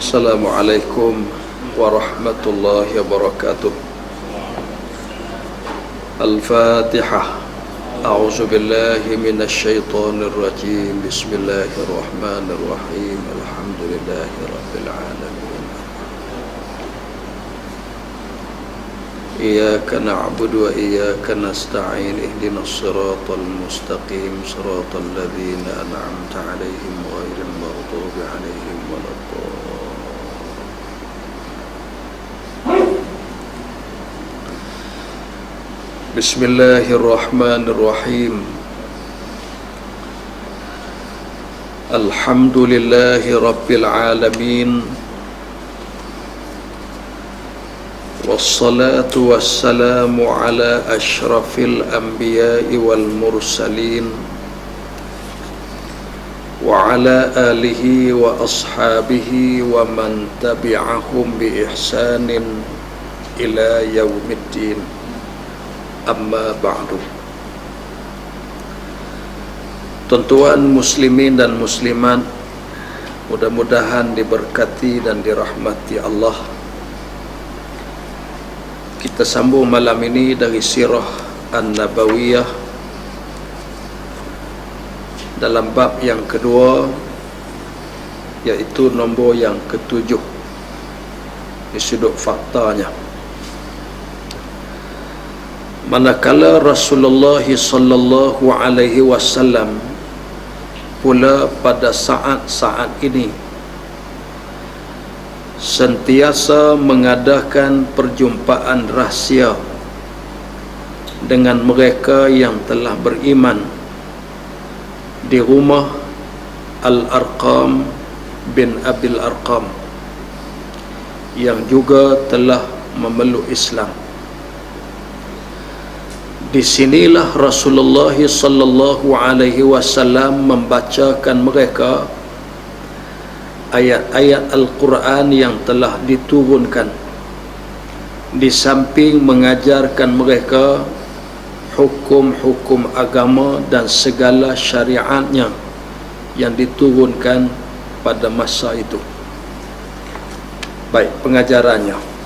Assalamualaikum warahmatullahi wabarakatuh. Al-Fatihah. A'udzu billahi minasy syaithanir rajim. Bismillahirrahmanirrahim. Alhamdulillahi rabbil alamin. Iyyaka na'budu wa iyyaka nasta'in. Ihdinas siratal mustaqim, siratal ladzina an'amta 'alaihim ghairil maghdubi 'alaihim waladdallin. Bismillahirrahmanirrahim. Alhamdulillahi rabbil alamin. Wassalatu wassalamu ala asyrafil anbiya'i wal mursalin wa ala alihi wa ashabihi wa man tabi'ahum bi ihsanin ila yaumiddin. Amma ba'du. Tuan-tuan muslimin dan muslimat, mudah-mudahan diberkati dan dirahmati Allah. Kita sambung malam ini dari Sirah An-Nabawiyah dalam bab yang kedua, iaitu nombor yang ketujuh di sudut faktanya. Manakala Rasulullah sallallahu alaihi wasallam pula pada saat-saat ini sentiasa mengadakan perjumpaan rahsia dengan mereka yang telah beriman di rumah Al-Arqam bin Abil Arqam yang juga telah memeluk Islam. Di sinilah Rasulullah sallallahu alaihi wasallam membacakan mereka ayat-ayat Al-Quran yang telah diturunkan, di samping mengajarkan mereka hukum-hukum agama dan segala syariatnya yang diturunkan pada masa itu. Baik, pengajarannya.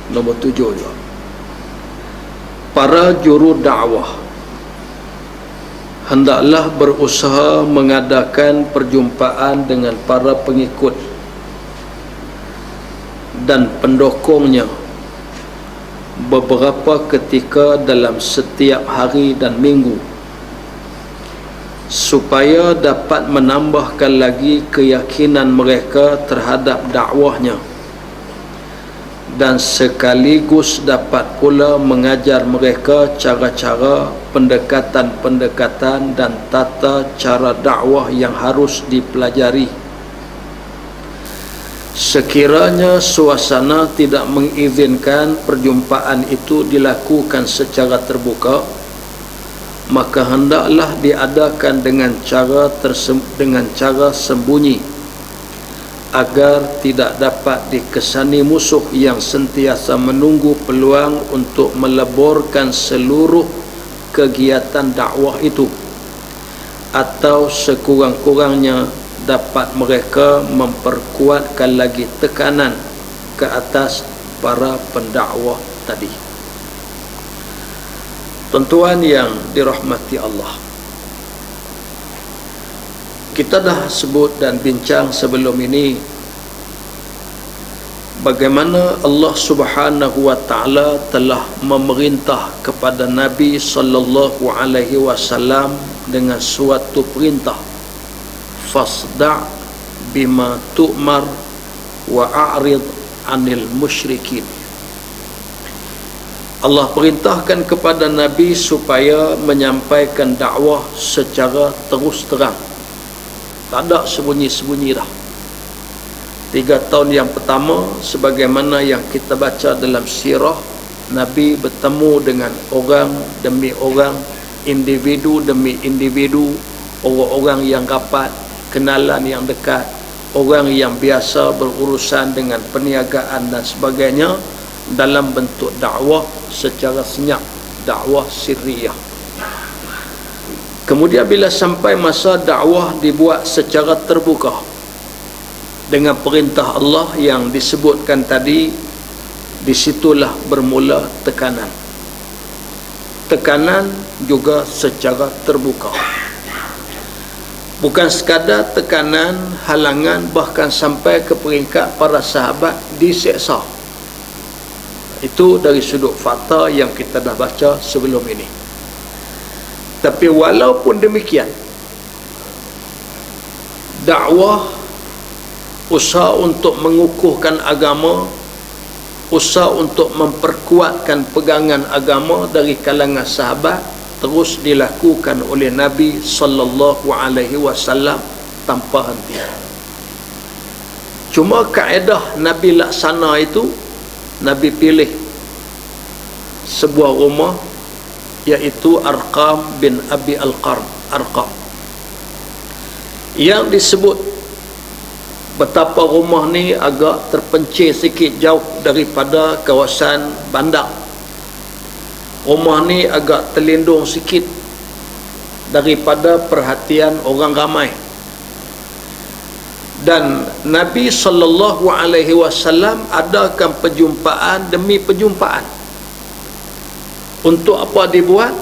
Nombor 7 juga. Para juru dakwah hendaklah berusaha mengadakan perjumpaan dengan para pengikut dan pendukungnya beberapa ketika dalam setiap hari dan minggu, supaya dapat menambahkan lagi keyakinan mereka terhadap dakwahnya, dan sekaligus dapat pula mengajar mereka cara-cara, pendekatan-pendekatan dan tata cara dakwah yang harus dipelajari. Sekiranya suasana tidak mengizinkan perjumpaan itu dilakukan secara terbuka, maka hendaklah diadakan dengan cara sembunyi, agar tidak dapat dikesani musuh yang sentiasa menunggu peluang untuk meleburkan seluruh kegiatan dakwah itu, atau sekurang-kurangnya dapat mereka memperkuatkan lagi tekanan ke atas para pendakwah tadi. Tuan-tuan yang dirahmati Allah, kita dah sebut dan bincang sebelum ini bagaimana Allah Subhanahu wa taala telah memerintah kepada Nabi sallallahu alaihi wasallam dengan suatu perintah, fasda' bima tu'mar wa a'rid 'anil musyrikin. Allah perintahkan kepada Nabi supaya menyampaikan dakwah secara terus terang. Tak ada sembunyi-sembunyi dah. 3 tahun yang pertama, sebagaimana yang kita baca dalam sirah, Nabi bertemu dengan orang demi orang, individu demi individu, orang-orang yang rapat, kenalan yang dekat, orang yang biasa berurusan dengan perniagaan dan sebagainya, dalam bentuk dakwah secara senyap, dakwah sirriyah. Kemudian bila sampai masa dakwah dibuat secara terbuka dengan perintah Allah yang disebutkan tadi, disitulah bermula tekanan. Tekanan juga secara terbuka. Bukan sekadar tekanan, halangan, bahkan sampai ke peringkat para sahabat diseksa. Itu dari sudut fakta yang kita dah baca sebelum ini. Tapi walaupun demikian, dakwah, usaha untuk mengukuhkan agama, usaha untuk memperkuatkan pegangan agama dari kalangan sahabat terus dilakukan oleh Nabi sallallahu alaihi wasallam tanpa henti. Cuma kaedah Nabi laksana itu, Nabi pilih sebuah rumah, iaitu Arqam bin Abi Arqam, yang disebut betapa rumah ni agak terpencil sikit jauh daripada kawasan bandar. Rumah ni agak terlindung sikit daripada perhatian orang ramai. Dan Nabi sallallahu alaihi wasallam adakan perjumpaan demi perjumpaan. Untuk apa dibuat?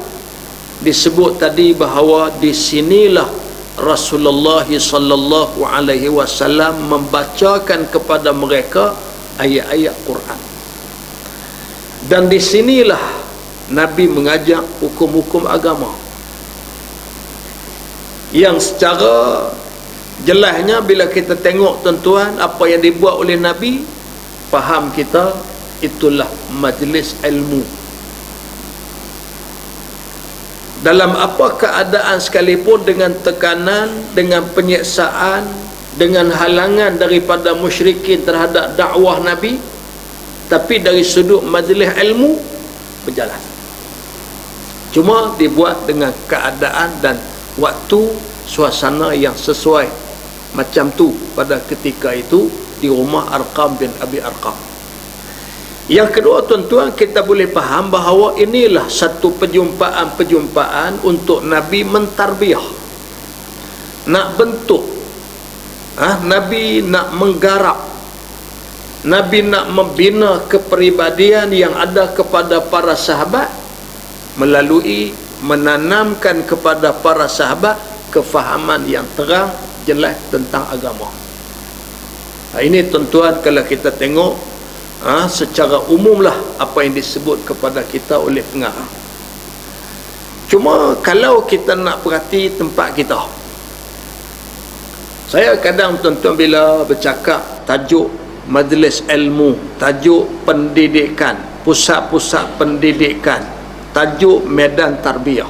Disebut tadi bahawa di sinilah Rasulullah sallallahu alaihi wasallam membacakan kepada mereka ayat-ayat Quran. Dan di sinilah Nabi mengajak hukum-hukum agama. Yang secara jelasnya bila kita tengok tuan-tuan apa yang dibuat oleh Nabi, faham kita itulah majlis ilmu. Dalam apa keadaan sekalipun, dengan tekanan, dengan penyiksaan, dengan halangan daripada musyrikin terhadap dakwah Nabi, tapi dari sudut majlis ilmu berjalan. Cuma dibuat dengan keadaan dan waktu, suasana yang sesuai macam tu pada ketika itu di rumah Arqam bin Abi Arqam. Yang kedua tuan-tuan, kita boleh faham bahawa inilah satu perjumpaan-perjumpaan untuk Nabi mentarbiah, nak bentuk, Nabi nak menggarap, Nabi nak membina kepribadian yang ada kepada para sahabat melalui menanamkan kepada para sahabat kefahaman yang terang jelas tentang agama. Ini tuan-tuan kalau kita tengok secara umumlah apa yang disebut kepada kita oleh pengarang. Cuma kalau kita nak perhati tempat kita, saya kadang tuan-tuan bila bercakap tajuk majlis ilmu, tajuk pendidikan, pusat-pusat pendidikan, tajuk medan tarbiyah,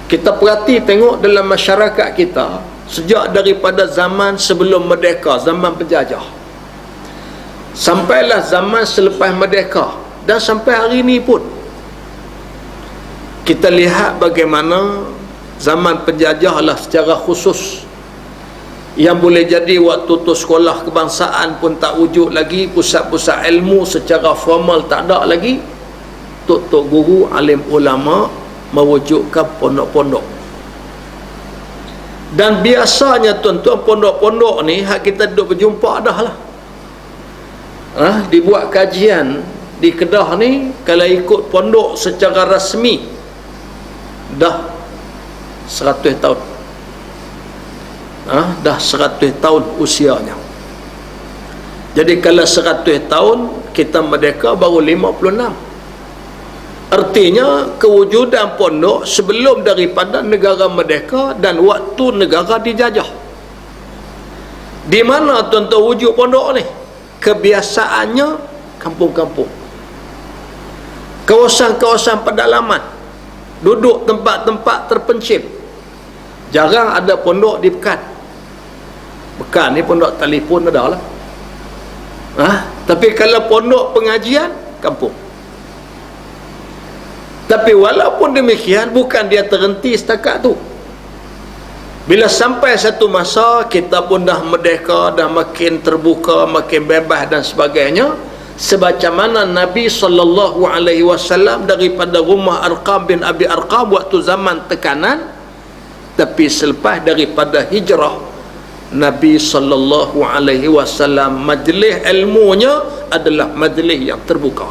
kita perhati tengok dalam masyarakat kita sejak daripada zaman sebelum merdeka, zaman penjajah, sampailah zaman selepas merdeka, dan sampai hari ini pun kita lihat bagaimana zaman penjajah lah secara khusus, yang boleh jadi waktu tu sekolah kebangsaan pun tak wujud lagi, pusat-pusat ilmu secara formal tak ada lagi, tok-tok guru, alim ulama mewujudkan pondok-pondok. Dan biasanya tuan-tuan pondok-pondok ni hak kita duduk berjumpa dah lah, dibuat kajian di Kedah ni, kalau ikut pondok secara rasmi dah 100 tahun. Dah 100 tahun usianya. Jadi kalau 100 tahun, kita merdeka baru 56. Artinya kewujudan pondok sebelum daripada negara merdeka dan waktu negara dijajah. Di mana tuan-tuan wujud pondok ni? Kebiasaannya kampung-kampung, kawasan-kawasan pedalaman, duduk tempat-tempat terpencil. Jarang ada pondok di Pekan. Pekan ni pondok telefon ada lah. Tapi kalau pondok pengajian, kampung. Tapi walaupun demikian, bukan dia terhenti setakat tu. Bila sampai satu masa kita pun dah merdeka, dah makin terbuka, makin bebas dan sebagainya, sebagaimana Nabi SAW daripada rumah Arqam bin Abi Arqam waktu zaman tekanan, tapi selepas daripada hijrah Nabi SAW majlis ilmunya adalah majlis yang terbuka,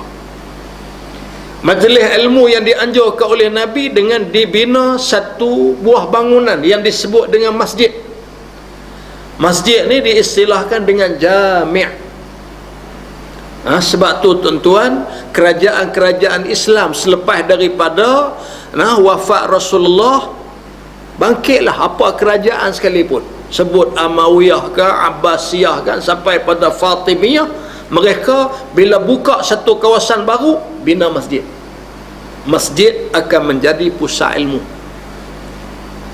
majlis ilmu yang dianjurkan oleh Nabi dengan dibina satu buah bangunan yang disebut dengan masjid. Masjid ni diistilahkan dengan jami'. Sebab tu tuan-tuan, kerajaan-kerajaan Islam selepas daripada wafat Rasulullah, bangkitlah apa kerajaan sekalipun, sebut Amawiyah ke, Abbasiyah kan, sampai pada Fatimiyah, mereka bila buka satu kawasan baru, bina masjid. Masjid akan menjadi pusat ilmu.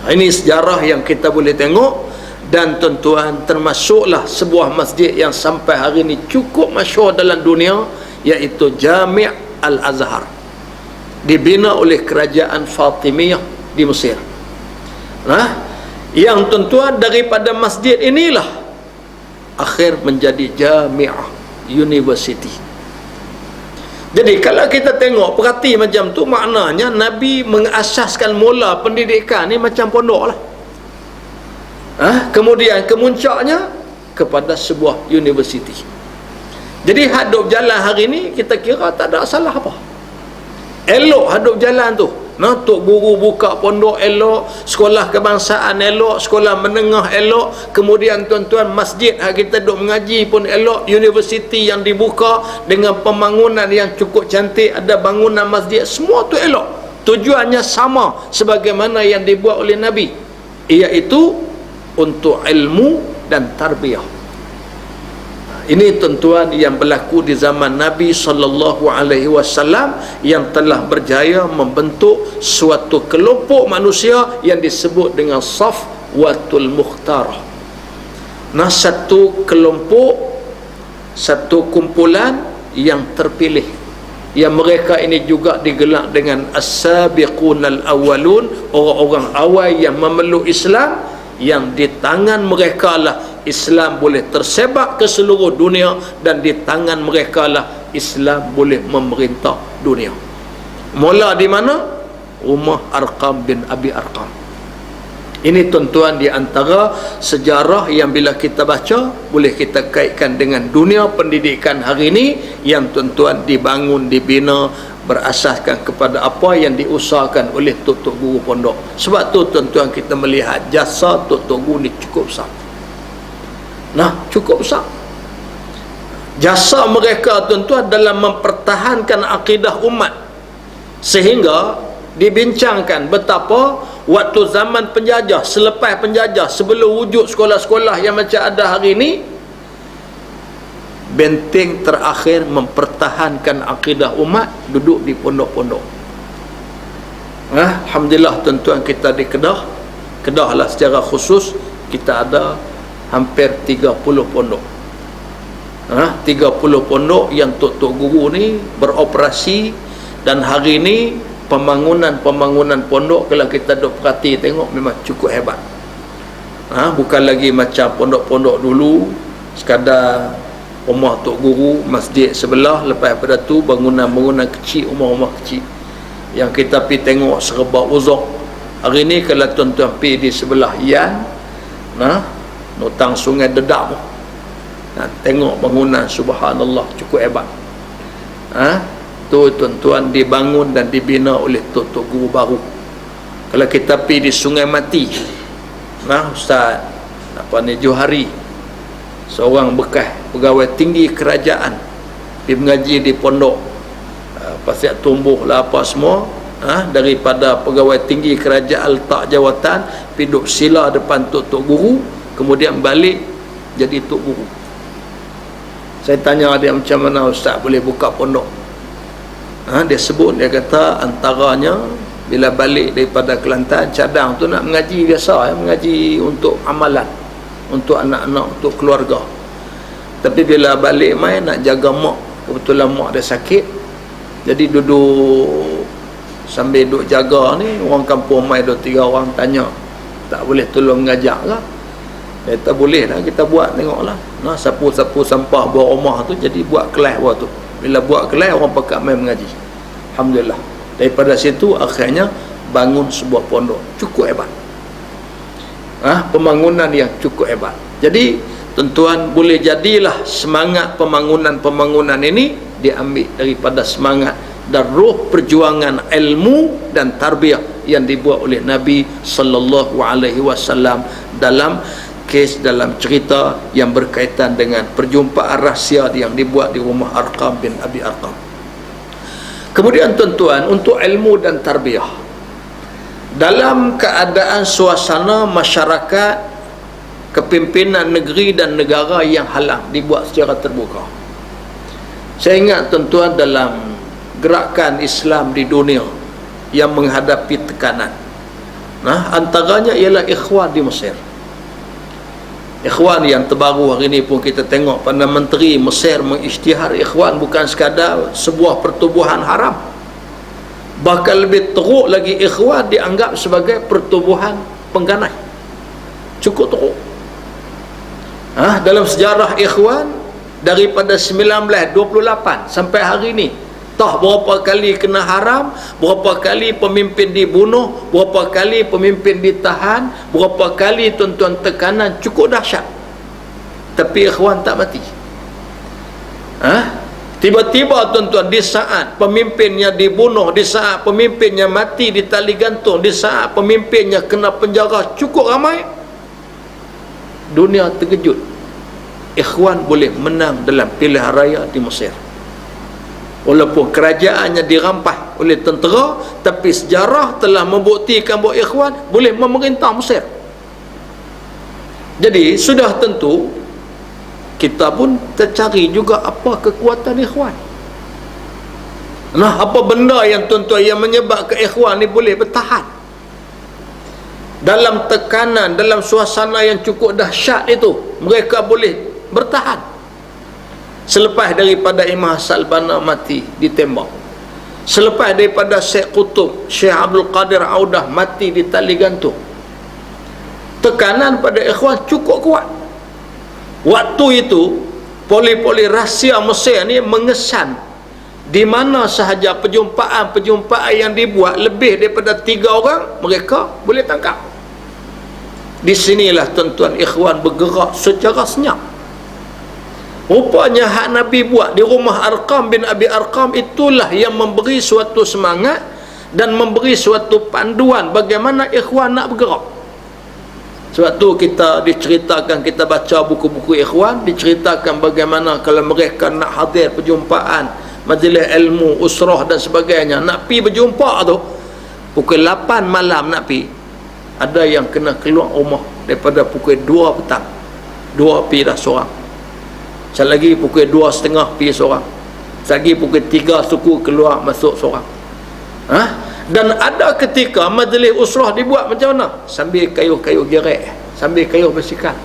Ini sejarah yang kita boleh tengok. Dan tuan-tuan, termasuklah sebuah masjid yang sampai hari ini cukup masyhur dalam dunia, iaitu Jami' Al-Azhar, dibina oleh kerajaan Fatimiyah di Mesir. Yang tuan-tuan, daripada masjid inilah akhir menjadi Jami'ah University. Jadi kalau kita tengok, perhati macam tu, maknanya Nabi mengasaskan mula pendidikan ni macam pondok lah. Kemudian kemuncaknya kepada sebuah universiti. Jadi hadap jalan hari ni kita kira tak ada salah apa. Elok hadap jalan tu. Tok guru buka pondok elok, sekolah kebangsaan elok, sekolah menengah elok, kemudian tuan-tuan masjid kita duk mengaji pun elok, universiti yang dibuka dengan pembangunan yang cukup cantik, ada bangunan masjid, semua tu elok. Tujuannya sama sebagaimana yang dibuat oleh Nabi, iaitu untuk ilmu dan tarbiyah. Ini tuan-tuan yang berlaku di zaman Nabi SAW yang telah berjaya membentuk suatu kelompok manusia yang disebut dengan Safwatul Mukhtarah. Satu kelompok, satu kumpulan yang terpilih, yang mereka ini juga digelar dengan As-Sabiqun Al-Awwalun, orang-orang awal yang memeluk Islam, yang di tangan mereka lah Islam boleh tersebar ke seluruh dunia, dan di tangan mereka lah Islam boleh memerintah dunia. Mula di mana? Rumah Arqam bin Abi Arqam. Ini tuan-tuan di antara sejarah yang bila kita baca boleh kita kaitkan dengan dunia pendidikan hari ini, yang tuan-tuan dibangun, dibina berasaskan kepada apa yang diusahakan oleh tok-tok guru pondok. Sebab tu tuan-tuan kita melihat jasa tok-tok guru ni cukup besar. Cukup besar jasa mereka tuan-tuan dalam mempertahankan akidah umat, sehingga dibincangkan betapa waktu zaman penjajah, selepas penjajah, sebelum wujud sekolah-sekolah yang macam ada hari ini, benteng terakhir mempertahankan akidah umat duduk di pondok-pondok. Alhamdulillah tuan-tuan, kita di Kedah lah secara khusus, kita ada hampir 30 pondok. 30 pondok yang tok-tok guru ni beroperasi, dan hari ni pembangunan pondok kalau kita duk perhati tengok memang cukup hebat. Bukan lagi macam pondok-pondok dulu sekadar rumah tok guru, masjid sebelah, lepas pada tu bangunan-bangunan kecil, rumah-rumah kecil yang kita pergi tengok serba uzuk. Hari ni kalau tuan-tuan pergi di sebelah Yan, notang sungai Dedak, tengok bangunan, subhanallah, cukup hebat. Tu tuan-tuan dibangun dan dibina oleh tok-tok guru baru. Kalau kita pergi di Sungai Mati, Ustaz Johari, seorang bekas pegawai tinggi kerajaan, dia mengaji di pondok Pasir Tumbuh lah apa semua, daripada pegawai tinggi kerajaan letak jawatan, pergi duduk sila depan tok-tok guru, kemudian balik jadi tok guru. Saya tanya dia, macam mana Ustaz boleh buka pondok? Dia sebut, dia kata antaranya bila balik daripada Kelantan, cadang tu nak mengaji biasa, mengaji untuk amalan, untuk anak-anak, untuk keluarga. Tapi bila balik main nak jaga mak, kebetulan mak dia sakit, jadi duduk sambil duduk jaga ni, orang kampung mai 2-3 orang tanya, tak boleh tolong ngajak lah. Kita boleh lah kita buat, tengoklah. Nah, sapu-sapu sampah bawah rumah tu jadi buat kelas bawah tu. Bila buat kelas, orang pakat main mengaji. Alhamdulillah. Daripada situ akhirnya bangun sebuah pondok cukup hebat. Pembangunan yang cukup hebat. Jadi tuan-tuan, boleh jadilah semangat pembangunan ini diambil daripada semangat dan roh perjuangan ilmu dan tarbiyah yang dibuat oleh Nabi sallallahu alaihi wasallam dalam dalam cerita yang berkaitan dengan perjumpaan rahsia yang dibuat di rumah Arqam bin Abi Arqam. Kemudian tuan-tuan, untuk ilmu dan tarbiyah dalam keadaan suasana masyarakat, kepimpinan negeri dan negara yang halang dibuat secara terbuka. Saya ingat tuan-tuan, dalam gerakan Islam di dunia yang menghadapi tekanan, antaranya ialah Ikhwan di Mesir. Ikhwan yang terbaru hari ini pun kita tengok Perdana Menteri Mesir mengisytihar Ikhwan bukan sekadar sebuah pertubuhan haram, bahkan lebih teruk lagi, Ikhwan dianggap sebagai pertubuhan pengganai. Cukup teruk. Dalam sejarah Ikhwan daripada 1928 sampai hari ini, tah berapa kali kena haram, berapa kali pemimpin dibunuh, berapa kali pemimpin ditahan, berapa kali tuan-tuan tekanan cukup dahsyat. Tapi Ikhwan tak mati. Tiba-tiba tuan-tuan, di saat pemimpinnya dibunuh, di saat pemimpinnya mati di tali gantung, di saat pemimpinnya kena penjara cukup ramai, dunia terkejut. Ikhwan boleh menang dalam pilihan raya di Mesir. Walaupun kerajaannya dirampas oleh tentera, tapi sejarah telah membuktikan bahawa Ikhwan boleh memerintah Mesir. Jadi sudah tentu kita pun tercari juga apa kekuatan Ikhwan. Apa benda yang tuan-tuan yang menyebabkan Ikhwan ni boleh bertahan dalam tekanan, dalam suasana yang cukup dahsyat itu, mereka boleh bertahan. Selepas daripada Imam Hassan al-Banna mati ditembak, selepas daripada Syekh Qutub, Syekh Abdul Qadir Audah mati di tali gantung, tekanan pada Ikhwan cukup kuat. Waktu itu poli-poli rahsia Mesir ni mengesan di mana sahaja perjumpaan yang dibuat lebih daripada 3 orang, mereka boleh tangkap. Di sinilah tuan-tuan Ikhwan bergerak secara senyap. Rupanya hak Nabi buat di rumah Arqam bin Abi Arqam itulah yang memberi suatu semangat dan memberi suatu panduan bagaimana Ikhwan nak bergerak. Sebab tu kita diceritakan, kita baca buku-buku Ikhwan, diceritakan bagaimana kalau mereka nak hadir perjumpaan majlis ilmu, usrah dan sebagainya, nak pi berjumpa tu pukul 8 malam nak pi, ada yang kena keluar rumah daripada pukul 2 petang. 2 pi dah seorang. Sekali lagi pukul 2.30 pergi seorang. Sekali lagi pukul 3 suku keluar masuk seorang. Dan ada ketika majlis usrah dibuat macam mana? Sambil kayuh-kayuh gerek, sambil kayuh bersikap.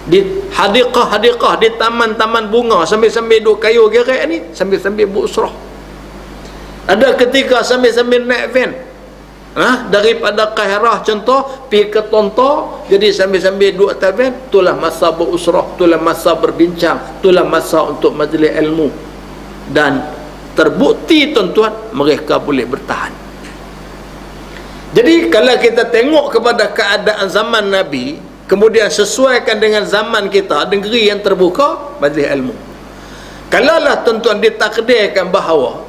Di hadiqah-hadiqah, di taman-taman bunga, sambil-sambil duk kayuh gerek ni, sambil-sambil berusrah. Ada ketika sambil-sambil naik van. Daripada Kahirah contoh pergi ke Tonto, jadi sambil-sambil duduk atas van, itulah masa berusrah, itulah masa berbincang, itulah masa untuk majlis ilmu. Dan terbukti tuan-tuan, mereka boleh bertahan. Jadi kalau kita tengok kepada keadaan zaman Nabi, kemudian sesuaikan dengan zaman kita, negeri yang terbuka, majlis ilmu. Kalaulah tuan-tuan ditakdirkan bahawa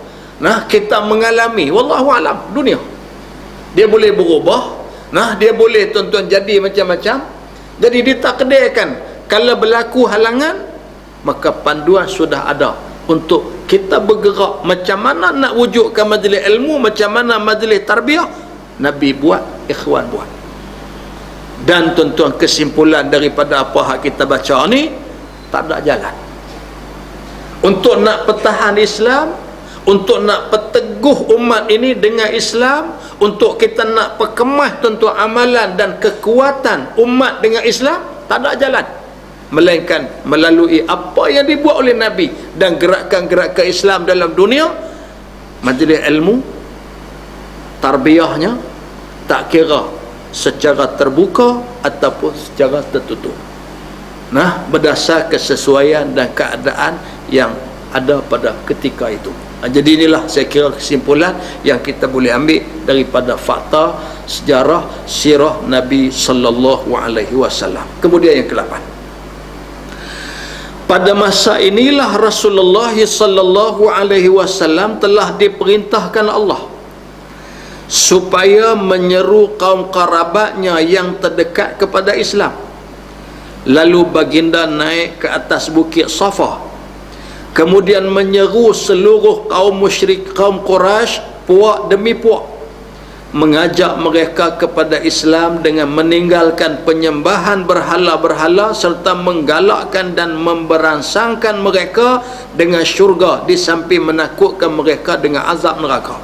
kita mengalami, wallahu alam, dunia dia boleh berubah, dia boleh tuan-tuan jadi macam-macam. Jadi ditakdirkan kalau berlaku halangan, maka panduan sudah ada untuk kita bergerak macam mana nak wujudkan majlis ilmu, macam mana majlis tarbiyah. Nabi buat, Ikhwan buat. Dan tuan-tuan, kesimpulan daripada apa yang kita baca ni, tak ada jalan untuk nak pertahan Islam, untuk nak perteguh umat ini dengan Islam, untuk kita nak perkemas tuan-tuan amalan dan kekuatan umat dengan Islam, tak ada jalan melainkan melalui apa yang dibuat oleh Nabi dan gerakan-gerakan Islam dalam dunia. Majlis ilmu, tarbiyahnya, tak kira secara terbuka ataupun secara tertutup. Nah, berdasar kesesuaian dan keadaan yang ada pada ketika itu. Jadi inilah saya kira kesimpulan yang kita boleh ambil daripada fakta sejarah sirah Nabi sallallahu alaihi wasallam. Kemudian yang ke-8. Pada masa inilah Rasulullah sallallahu alaihi wasallam telah diperintahkan Allah supaya menyeru kaum kerabatnya yang terdekat kepada Islam. Lalu baginda naik ke atas bukit Safa, kemudian menyeru seluruh kaum musyrik, kaum Quraisy, puak demi puak, mengajak mereka kepada Islam dengan meninggalkan penyembahan berhala-berhala serta menggalakkan dan memberansangkan mereka dengan syurga di samping menakutkan mereka dengan azab neraka.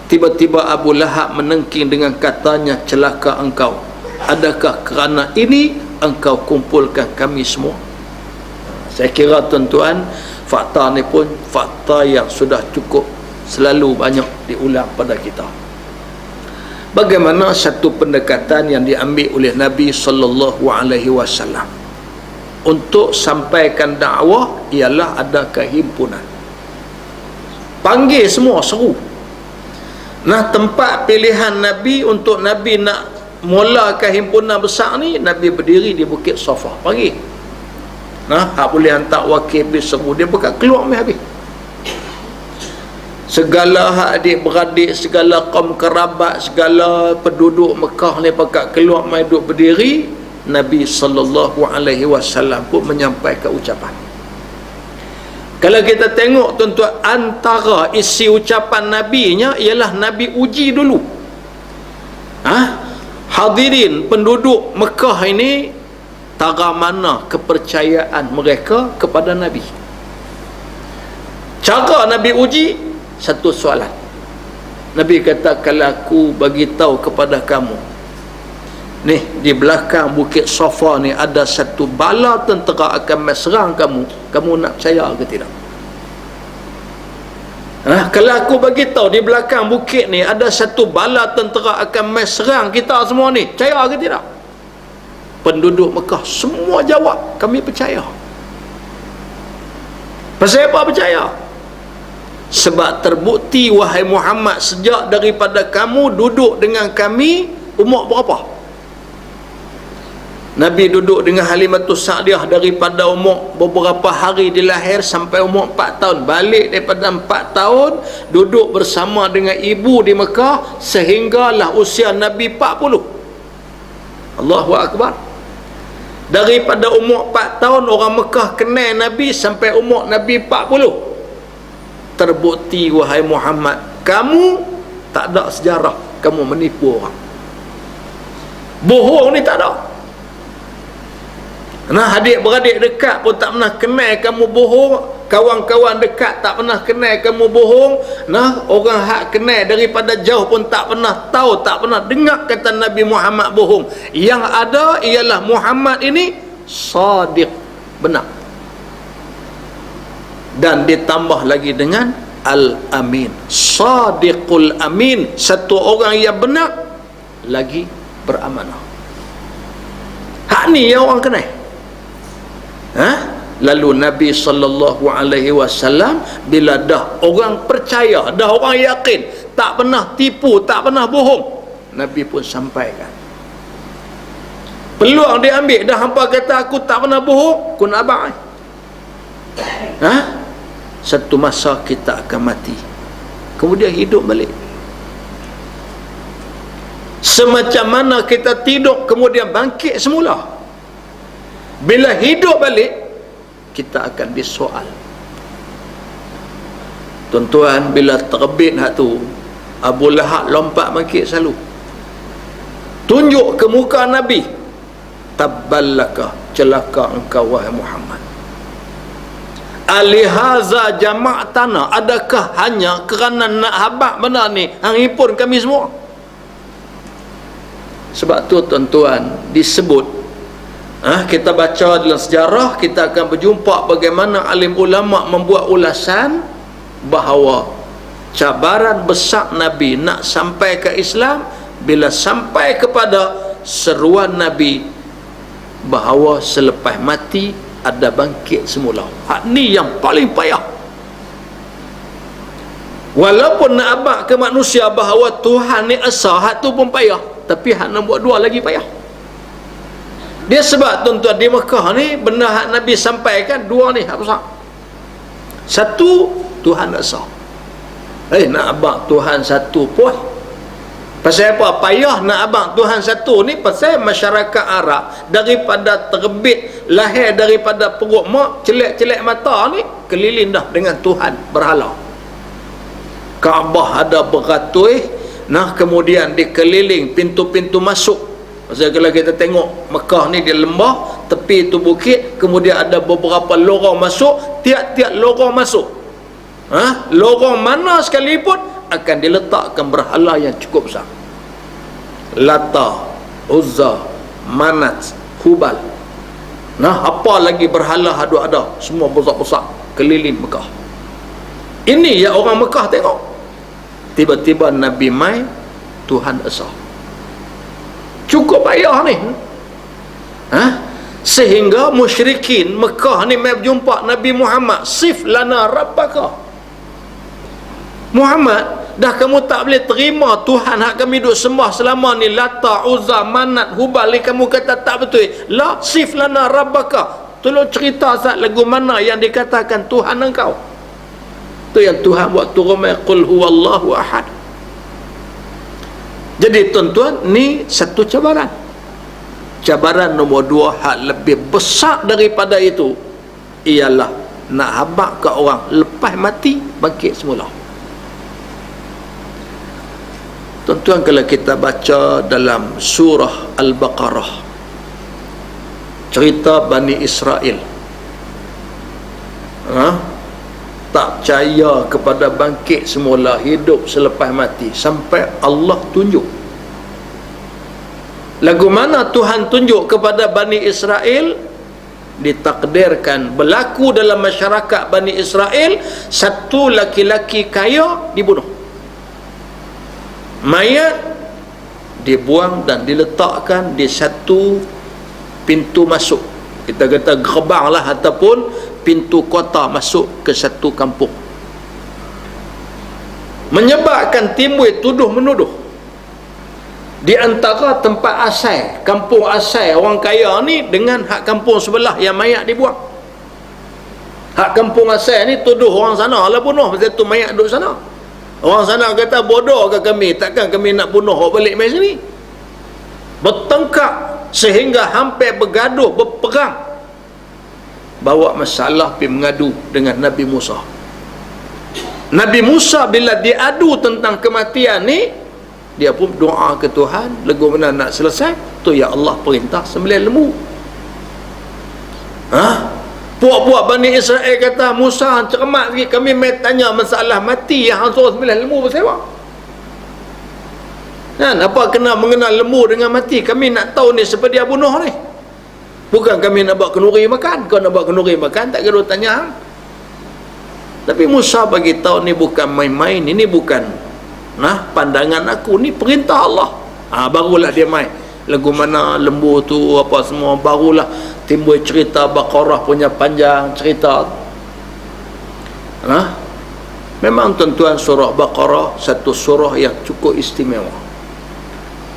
Tiba-tiba Abu Lahab menengking dengan katanya, celaka engkau, adakah kerana ini engkau kumpulkan kami semua? Saya kira tuan-tuan, fakta ni pun fakta yang sudah cukup selalu banyak diulang pada kita. Bagaimana satu pendekatan yang diambil oleh Nabi sallallahu alaihi wasallam untuk sampaikan dakwah ialah ada kehimpunan. Panggil semua, seru. Nah, tempat pilihan Nabi untuk Nabi nak mula kehimpunan besar ni, Nabi berdiri di Bukit Safa. Panggil. Nah, hak boleh hantar wakil habis seru, dia bukan keluar habis. Segala hak adik-beradik, segala kaum kerabat, segala penduduk Mekah ni pakat keluar mai duduk berdiri. Nabi sallallahu alaihi wasallam pun menyampaikan ucapan. Kalau kita tengok tuan-tuan, antara isi ucapan Nabi-nya ialah Nabi uji dulu. Hadirin penduduk Mekah ini, tara mana kepercayaan mereka kepada Nabi. Cara Nabi uji, satu soalan. Nabi kata, kalau aku bagi tahu kepada kamu, ni di belakang Bukit Safa ni ada satu bala tentera akan serang kamu, kamu nak percaya ke tidak? Kalau aku bagi tahu di belakang bukit ni ada satu bala tentera akan serang kita semua ni, percaya ke tidak? Penduduk Mekah semua jawab, kami percaya. Pasal apa percaya? Sebab terbukti, wahai Muhammad, sejak daripada kamu duduk dengan kami, umur berapa? Nabi duduk dengan Halimatus Sa'diyah daripada umur beberapa hari dilahir sampai umur 4 tahun. Balik daripada 4 tahun, duduk bersama dengan ibu di Mekah sehinggalah usia Nabi 40. Allahu Akbar. Daripada umur 4 tahun orang Mekah kenal Nabi sampai umur Nabi 40. Terbukti, wahai Muhammad, kamu tak ada sejarah kamu menipu orang. Bohong ni tak ada. Nah, adik-beradik dekat pun tak pernah kenal kamu bohong, kawan-kawan dekat tak pernah kenal kamu bohong. Nah, orang hak kenal daripada jauh pun tak pernah tahu, tak pernah dengar kata Nabi Muhammad bohong. Yang ada ialah Muhammad ini sadiq, benar. Dan ditambah lagi dengan al-amin, sadiqul amin, satu orang yang benar lagi beramanah. Hak ni yang orang kenal. Lalu Nabi sallallahu alaihi wasallam bila dah orang percaya, dah orang yakin, tak pernah tipu, tak pernah bohong, Nabi pun sampaikan. Peluang dia ambil, dah hampa kata aku tak pernah bohong, kun abang. Satu masa kita akan mati, kemudian hidup balik. Semacam mana kita tidur kemudian bangkit semula. Bila hidup balik, kita akan disoal. Tuan-tuan, bila terbit hak tu, Abu Lahab lompat bangkit selalu, tunjuk ke muka Nabi, tabballaka, celaka engkau wahai Muhammad. Alihaza jama'tana, adakah hanya kerana nak habaq benda ni hang himpun kami semua? Sebab tu tuan-tuan disebut, kita baca dalam sejarah, kita akan berjumpa bagaimana alim ulama membuat ulasan bahawa cabaran besar Nabi nak sampai ke Islam bila sampai kepada seruan Nabi bahawa selepas mati ada bangkit semula. Hak ni yang paling payah. Walaupun nak abad ke manusia bahawa Tuhan ni esa, hak tu pun payah, tapi hak nombor dua lagi payah. Dia sebab tuan-tuan di Mekah ni benda hak Nabi sampaikan dua ni hak besar. Satu, Tuhan esa. Nak abad Tuhan satu pun pasal apa? Payah nak abang Tuhan satu ni pasal masyarakat Arab daripada terbit lahir daripada perut mak, celek-celek mata ni keliling dah dengan Tuhan berhala. Kaabah ada beratus, kemudian dikeliling pintu-pintu masuk. Pasal kalau kita tengok Mekah ni dia lembah, tepi tu bukit, kemudian ada beberapa lorong masuk, tiap-tiap lorong masuk. Lorong mana sekalipun akan diletakkan berhala yang cukup besar. Lata, Uzza, Manat, Hubal. Apa lagi berhala ada, semua besar-besar keliling Mekah. Ini yang orang Mekah tengok. Tiba-tiba Nabi mai, Tuhan esa. Cukup payah ni. Sehingga musyrikin Mekah ni mai berjumpa Nabi Muhammad, sif lana rabbaka. Muhammad, dah kamu tak boleh terima Tuhan hak kami duk sembah selama ni, Lata, Uzza, Manat, Hubal ni kamu kata tak betul. La sif lana rabbaka. Tolong cerita sat lagu mana yang dikatakan Tuhan engkau. Tu yang Tuhan buat turun mai qul huwallahu ahad. Jadi tuan-tuan, ni satu cabaran. Cabaran nombor dua hak lebih besar daripada itu ialah nak habaq ke orang lepas mati bangkit semula. Tuan-tuan, kalau kita baca dalam surah Al-Baqarah cerita Bani Israel, tak percaya kepada bangkit semula, hidup selepas mati, sampai Allah tunjuk. Lagu mana Tuhan tunjuk kepada Bani Israel? Ditakdirkan berlaku dalam masyarakat Bani Israel, satu laki-laki kaya dibunuh, mayat dibuang dan diletakkan di satu pintu masuk, kita kata gerbang lah, ataupun pintu kota masuk ke satu kampung, menyebabkan timbul tuduh menuduh di antara tempat asal, kampung asal orang kaya ni dengan hak kampung sebelah yang mayat dibuang. Hak kampung asal ni tuduh orang sana lah bunuh, pasal tu mayat duduk sana. Orang sana kata bodoh ke kami, takkan kami nak bunuh orang balik mai sini. Bertengkar sehingga hampir bergaduh, berperang, bawa masalah pergi mengadu dengan Nabi Musa. Nabi Musa bila diadu tentang kematian ni, dia pun doa ke Tuhan, lagu mana nak selesai tu, ya Allah perintah sembelih lembu. Puak-puak Bani Israel kata, Musa cermat sikit, kami mai tanya masalah mati yang hang suruh sembelih lembu pasal apa? Apa kena mengenal lembu dengan mati? Kami nak tahu ni siapa dia bunuh ni. Bukan kami nak buat kenduri makan. Kau nak buat kenduri makan, tak kena tanya hang. Tapi Musa bagi tahu ni bukan main-main, ini bukan pandangan aku, ni perintah Allah. Barulah dia main lagu mana lembu tu apa semua, barulah timbul cerita Baqarah punya panjang cerita. Memang tuan-tuan, surah Baqarah satu surah yang cukup istimewa.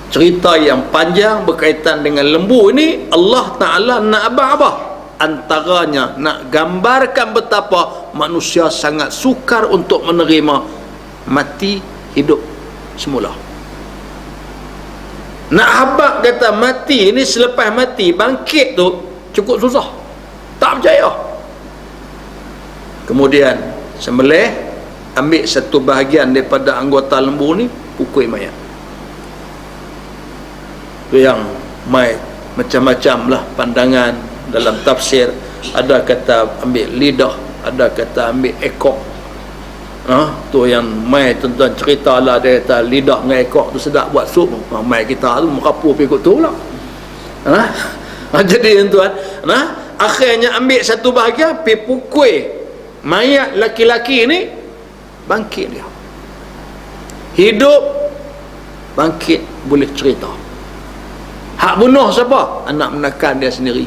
Cerita yang panjang berkaitan dengan lembu ini, Allah Ta'ala nak apa? Antaranya nak gambarkan betapa manusia sangat sukar untuk menerima mati hidup semula. Nak habaq kata mati ni selepas mati bangkit tu cukup susah, tak percaya. Kemudian sembelih, ambil satu bahagian daripada anggota lembu ni, pukul mayat. Tu yang macam-macam lah pandangan dalam tafsir. Ada kata ambil lidah, ada kata ambil ekor. Tu yang mai tuan-tuan cerita lah, dia kata lidah dengan ekor tu sedap buat sup. Mai kita tu merapu pergi ikut tu lah. Jadi tuan-tuan, akhirnya ambil satu bahagian, pergi pukul mayat laki-laki ni, bangkit dia. Hidup bangkit boleh cerita. Hak bunuh siapa? Anak menekan dia sendiri.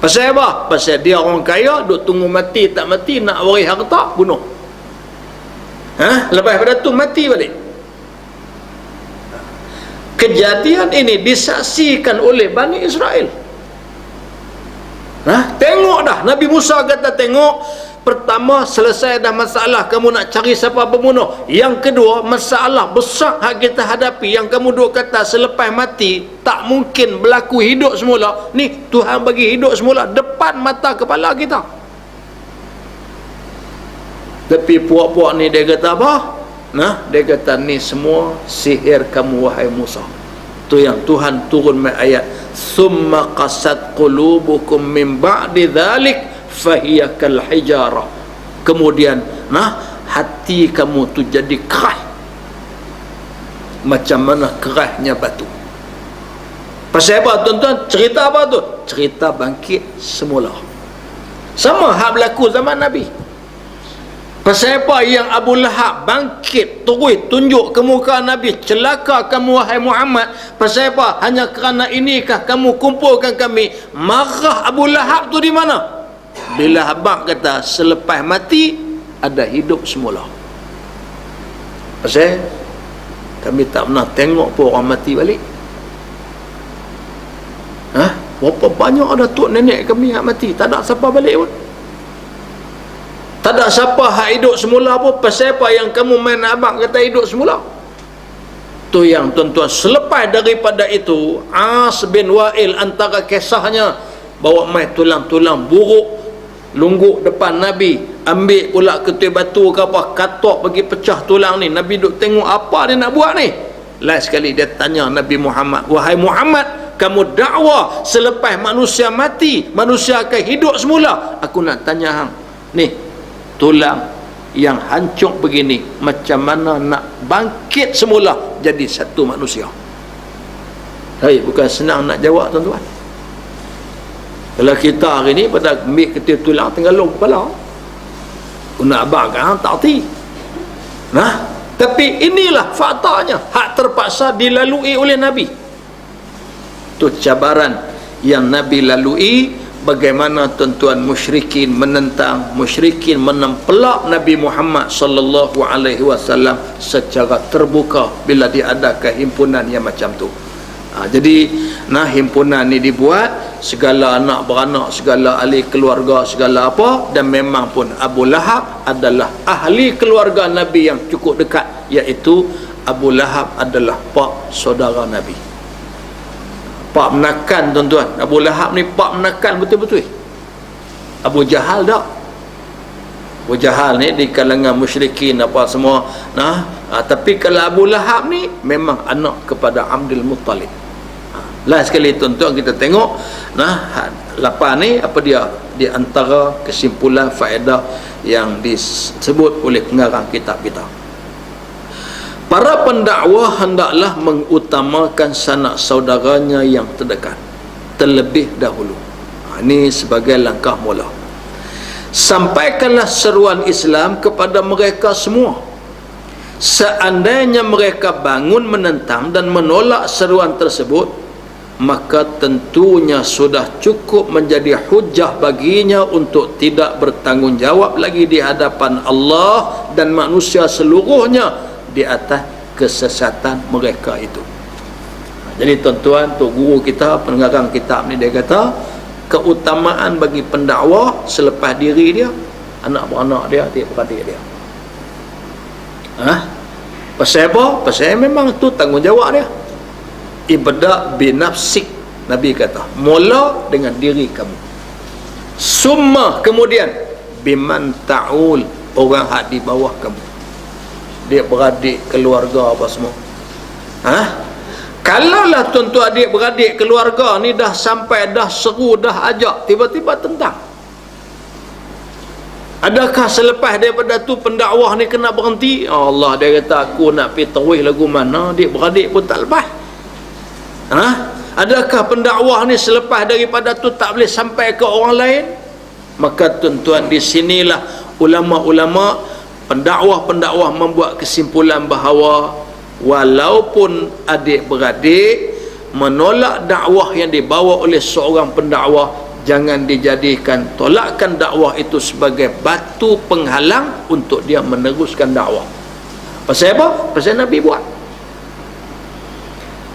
Pasal apa? Pasal dia orang kaya, duk tunggu mati tak mati, nak waris harta, bunuh. Lepas pada tu mati balik. Kejadian ini disaksikan oleh Bani Israel. Tengok dah, Nabi Musa kata tengok, pertama selesai dah masalah, kamu nak cari siapa pembunuh. Yang kedua, masalah besar yang kita hadapi, yang kamu duk kata selepas mati tak mungkin berlaku hidup semula. Ni Tuhan bagi hidup semula depan mata kepala kita. Tapi puak-puak ni dia kata apa? Dia kata ni semua sihir kamu wahai Musa. Tu yang Tuhan turun mai ayat, summa qasat qulubukum min ba'di dzalik fahiya kal hijarah. Kemudian hati kamu tu jadi keras macam mana kerasnya batu. Pasal apa tuan-tuan? Cerita apa tu? Cerita bangkit semula. Sama hak berlaku zaman Nabi. Pasal apa yang Abu Lahab bangkit terus tunjuk ke muka Nabi, celaka kamu wahai Muhammad. Pasal apa? Hanya kerana inikah kamu kumpulkan kami? Marah Abu Lahab tu di mana? Bila abang kata selepas mati ada hidup semula. Pasal kami tak pernah tengok pun orang mati balik. Berapa banyak ada tok nenek kami yang mati, tak ada siapa balik pun. Tak ada siapa hak hidup semula pun. Pasal apa yang kamu main abang kata hidup semula? Tu yang tuan-tuan, selepas daripada itu As bin Wa'il antara kisahnya bawa mai tulang-tulang buruk lungguk depan Nabi, ambil pula ketui batu ke apa, katok bagi pecah tulang ni. Nabi duk tengok apa dia nak buat ni. Last sekali dia tanya Nabi Muhammad, wahai Muhammad, kamu dakwa selepas manusia mati manusia akan hidup semula. Aku nak tanya hang ni, tulang yang hancur begini macam mana nak bangkit semula jadi satu manusia? Bukan senang nak jawab tuan-tuan. Kalau kita hari ni pada ambil ketui tulang tenggalung kepala, aku nak abang tak erti. Tapi inilah faktanya, hak terpaksa dilalui oleh Nabi. Itu cabaran yang Nabi lalui. Bagaimana tuan-tuan musyrikin menentang, musyrikin menempelak Nabi Muhammad sallallahu alaihi wasallam secara terbuka bila diadakan himpunan yang macam tu. Jadi himpunan ni dibuat, segala anak beranak, segala ahli keluarga, segala apa, dan memang pun Abu Lahab adalah ahli keluarga Nabi yang cukup dekat, iaitu Abu Lahab adalah pak saudara Nabi. Pak menakan tuan-tuan. Abu Lahab ni pak menakan betul-betul. Abu Jahal tak. Abu Jahal ni di kalangan musyrikin apa semua. Tapi kalau Abu Lahab ni memang anak kepada Abdul Muttalib. Last sekali tuan-tuan kita tengok lapan ni apa dia, di antara kesimpulan faedah yang disebut oleh pengarang kitab kita. Para pendakwah hendaklah mengutamakan sanak saudaranya yang terdekat terlebih dahulu. Ini sebagai langkah mula. Sampaikanlah seruan Islam kepada mereka semua. Seandainya mereka bangun menentang dan menolak seruan tersebut, maka tentunya sudah cukup menjadi hujah baginya untuk tidak bertanggungjawab lagi di hadapan Allah dan manusia seluruhnya di atas kesesatan mereka itu. Jadi tuan-tuan, Tok Guru kita, pengarang kitab ni, dia kata keutamaan bagi pendakwah selepas diri dia, anak beranak dia, adik-beradik dia. Pasal apa? Pasal memang tu tanggungjawab dia. Ibda' binafsik, Nabi kata, mula dengan diri kamu, summa kemudian biman ta'ul, orang hak di bawah kamu, dia beradik, keluarga apa semua. Kalaulah tuan-tuan adik beradik keluarga ni dah sampai, dah seru, dah ajak, tiba-tiba tentang, adakah selepas daripada tu pendakwah ni kena berhenti? Allah, dia kata aku nak pergi terus lagu mana, adik beradik pun tak lepas. Adakah pendakwah ni selepas daripada tu tak boleh sampai ke orang lain? Maka tuan-tuan, di sinilah ulama-ulama pendakwah-pendakwah membuat kesimpulan bahawa walaupun adik-beradik menolak dakwah yang dibawa oleh seorang pendakwah, jangan dijadikan tolakkan dakwah itu sebagai batu penghalang untuk dia meneruskan dakwah. Pasal apa? Pasal Nabi buat.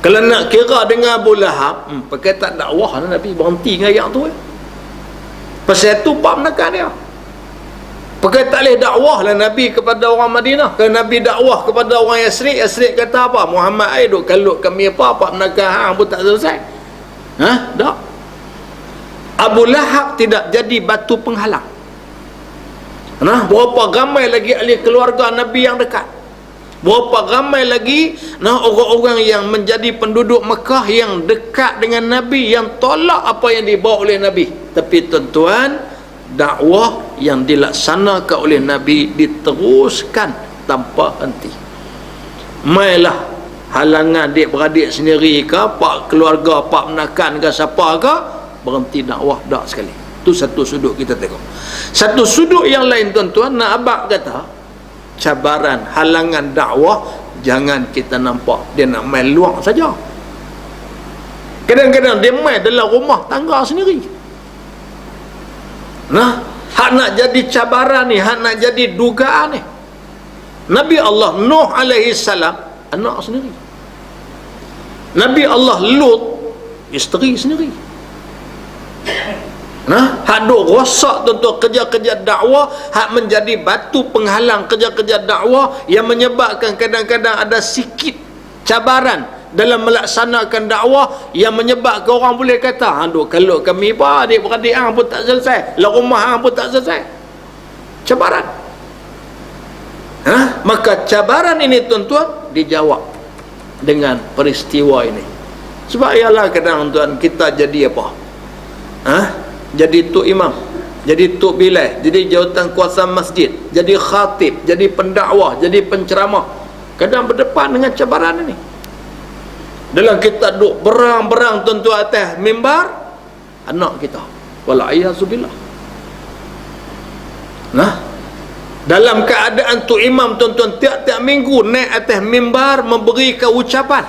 Kalau nak kira dengan Abu Lahab, pakai tak dakwah Nabi berhenti dengan ayat tu. Pasal tu Pak menekan dia. Pakai tak boleh dakwah lah Nabi kepada orang Madinah. Kalau Nabi dakwah kepada orang Yasrib, Yasrib kata apa? Muhammad ai duk kalut kami apa menekan hang pun tak selesai. Tak. Abu Lahab tidak jadi batu penghalang. Berapa ramai lagi ahli keluarga Nabi yang dekat. Berapa ramai lagi orang-orang yang menjadi penduduk Mekah yang dekat dengan Nabi, yang tolak apa yang dibawa oleh Nabi. Tapi tuan-tuan, dakwah yang dilaksanakan oleh Nabi diteruskan tanpa henti. Mailah halangan adik-beradik sendiri ke, pak keluarga, pak menakan ke, siapa ke, berhenti dakwah dak sekali. Itu satu sudut kita tengok. Satu sudut yang lain tuan-tuan, nak abang kata cabaran, halangan dakwah jangan kita nampak dia nak main luar saja. Kadang-kadang dia main dalam rumah tangga sendiri. Hak nak jadi cabaran ni, hak nak jadi dugaan ni. Nabi Allah Nuh alaihi salam anak sendiri. Nabi Allah Lut isteri sendiri. Hak duk rosak tuan-tuan kerja-kerja dakwah, hak menjadi batu penghalang kerja-kerja dakwah yang menyebabkan kadang-kadang ada sikit cabaran dalam melaksanakan dakwah yang menyebabkan orang boleh kata, duk kalau kami apa adik-beradik hang pun tak selesai, lah rumah hang pun tak selesai. Cabaran. Maka cabaran ini tuan-tuan dijawab dengan peristiwa ini. Sebab ialah kadang tuan kita jadi apa? Jadi tok imam, jadi tok bilal, jadi jawatan kuasa masjid, jadi khatib, jadi pendakwah, jadi penceramah. Kadang berdepan dengan cabaran ini. Dalam kita duk berang-berang tuan-tuan atas mimbar, anak kita walaiyazubillah. Dalam keadaan tok imam tuan-tuan tiap-tiap minggu naik atas mimbar memberikan ucapan.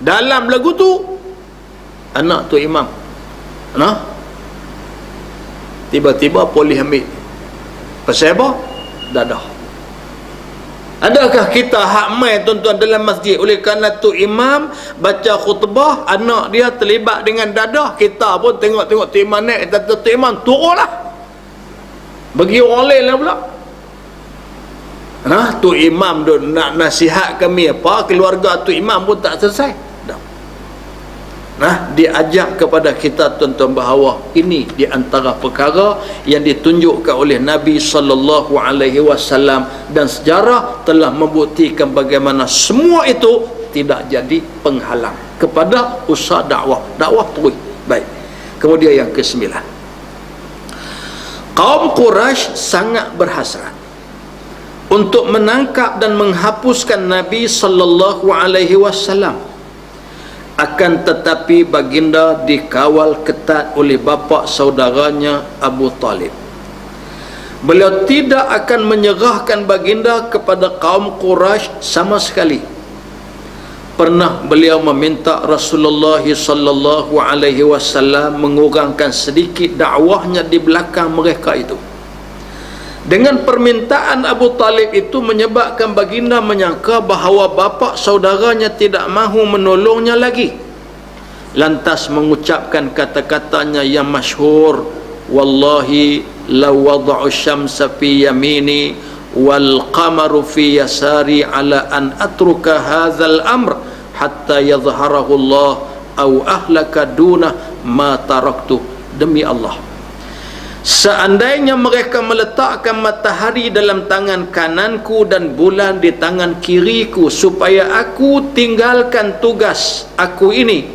Dalam lagu tu anak tok imam tiba-tiba polis ambil. Pasal apa? Dadah. Adakah kita hak mai tuan-tuan dalam masjid oleh kerana tu imam baca khutbah, anak dia terlibat dengan dadah, kita pun tengok-tengok tu imam naik, kata tu imam turunlah, bagi orang lain lah pula. Tu imam tu nak nasihat kami apa, keluarga tu imam pun tak selesai. Diajak kepada kita tuan-tuan bahawa ini di antara perkara yang ditunjukkan oleh Nabi sallallahu alaihi wasallam, dan sejarah telah membuktikan bagaimana semua itu tidak jadi penghalang kepada usaha dakwah terus. Baik. Kemudian yang ke-9, kaum Quraisy sangat berhasrat untuk menangkap dan menghapuskan Nabi sallallahu alaihi wasallam. Akan tetapi baginda dikawal ketat oleh bapa saudaranya Abu Talib. Beliau tidak akan menyerahkan baginda kepada kaum Quraisy sama sekali. Pernah beliau meminta Rasulullah sallallahu alaihi wasallam mengurangkan sedikit dakwahnya di belakang mereka itu. Dengan permintaan Abu Talib itu menyebabkan baginda menyangka bahawa bapa saudaranya tidak mahu menolongnya lagi. Lantas mengucapkan kata-katanya yang masyhur, wallahi law wada'u syamsa fi yamini wal qamaru fi yasari ala an atruka hadzal amr hatta yadhharahu Allah aw ahlaka dunah ma taraktu. Demi Allah, seandainya mereka meletakkan matahari dalam tangan kananku dan bulan di tangan kiriku supaya aku tinggalkan tugas aku ini,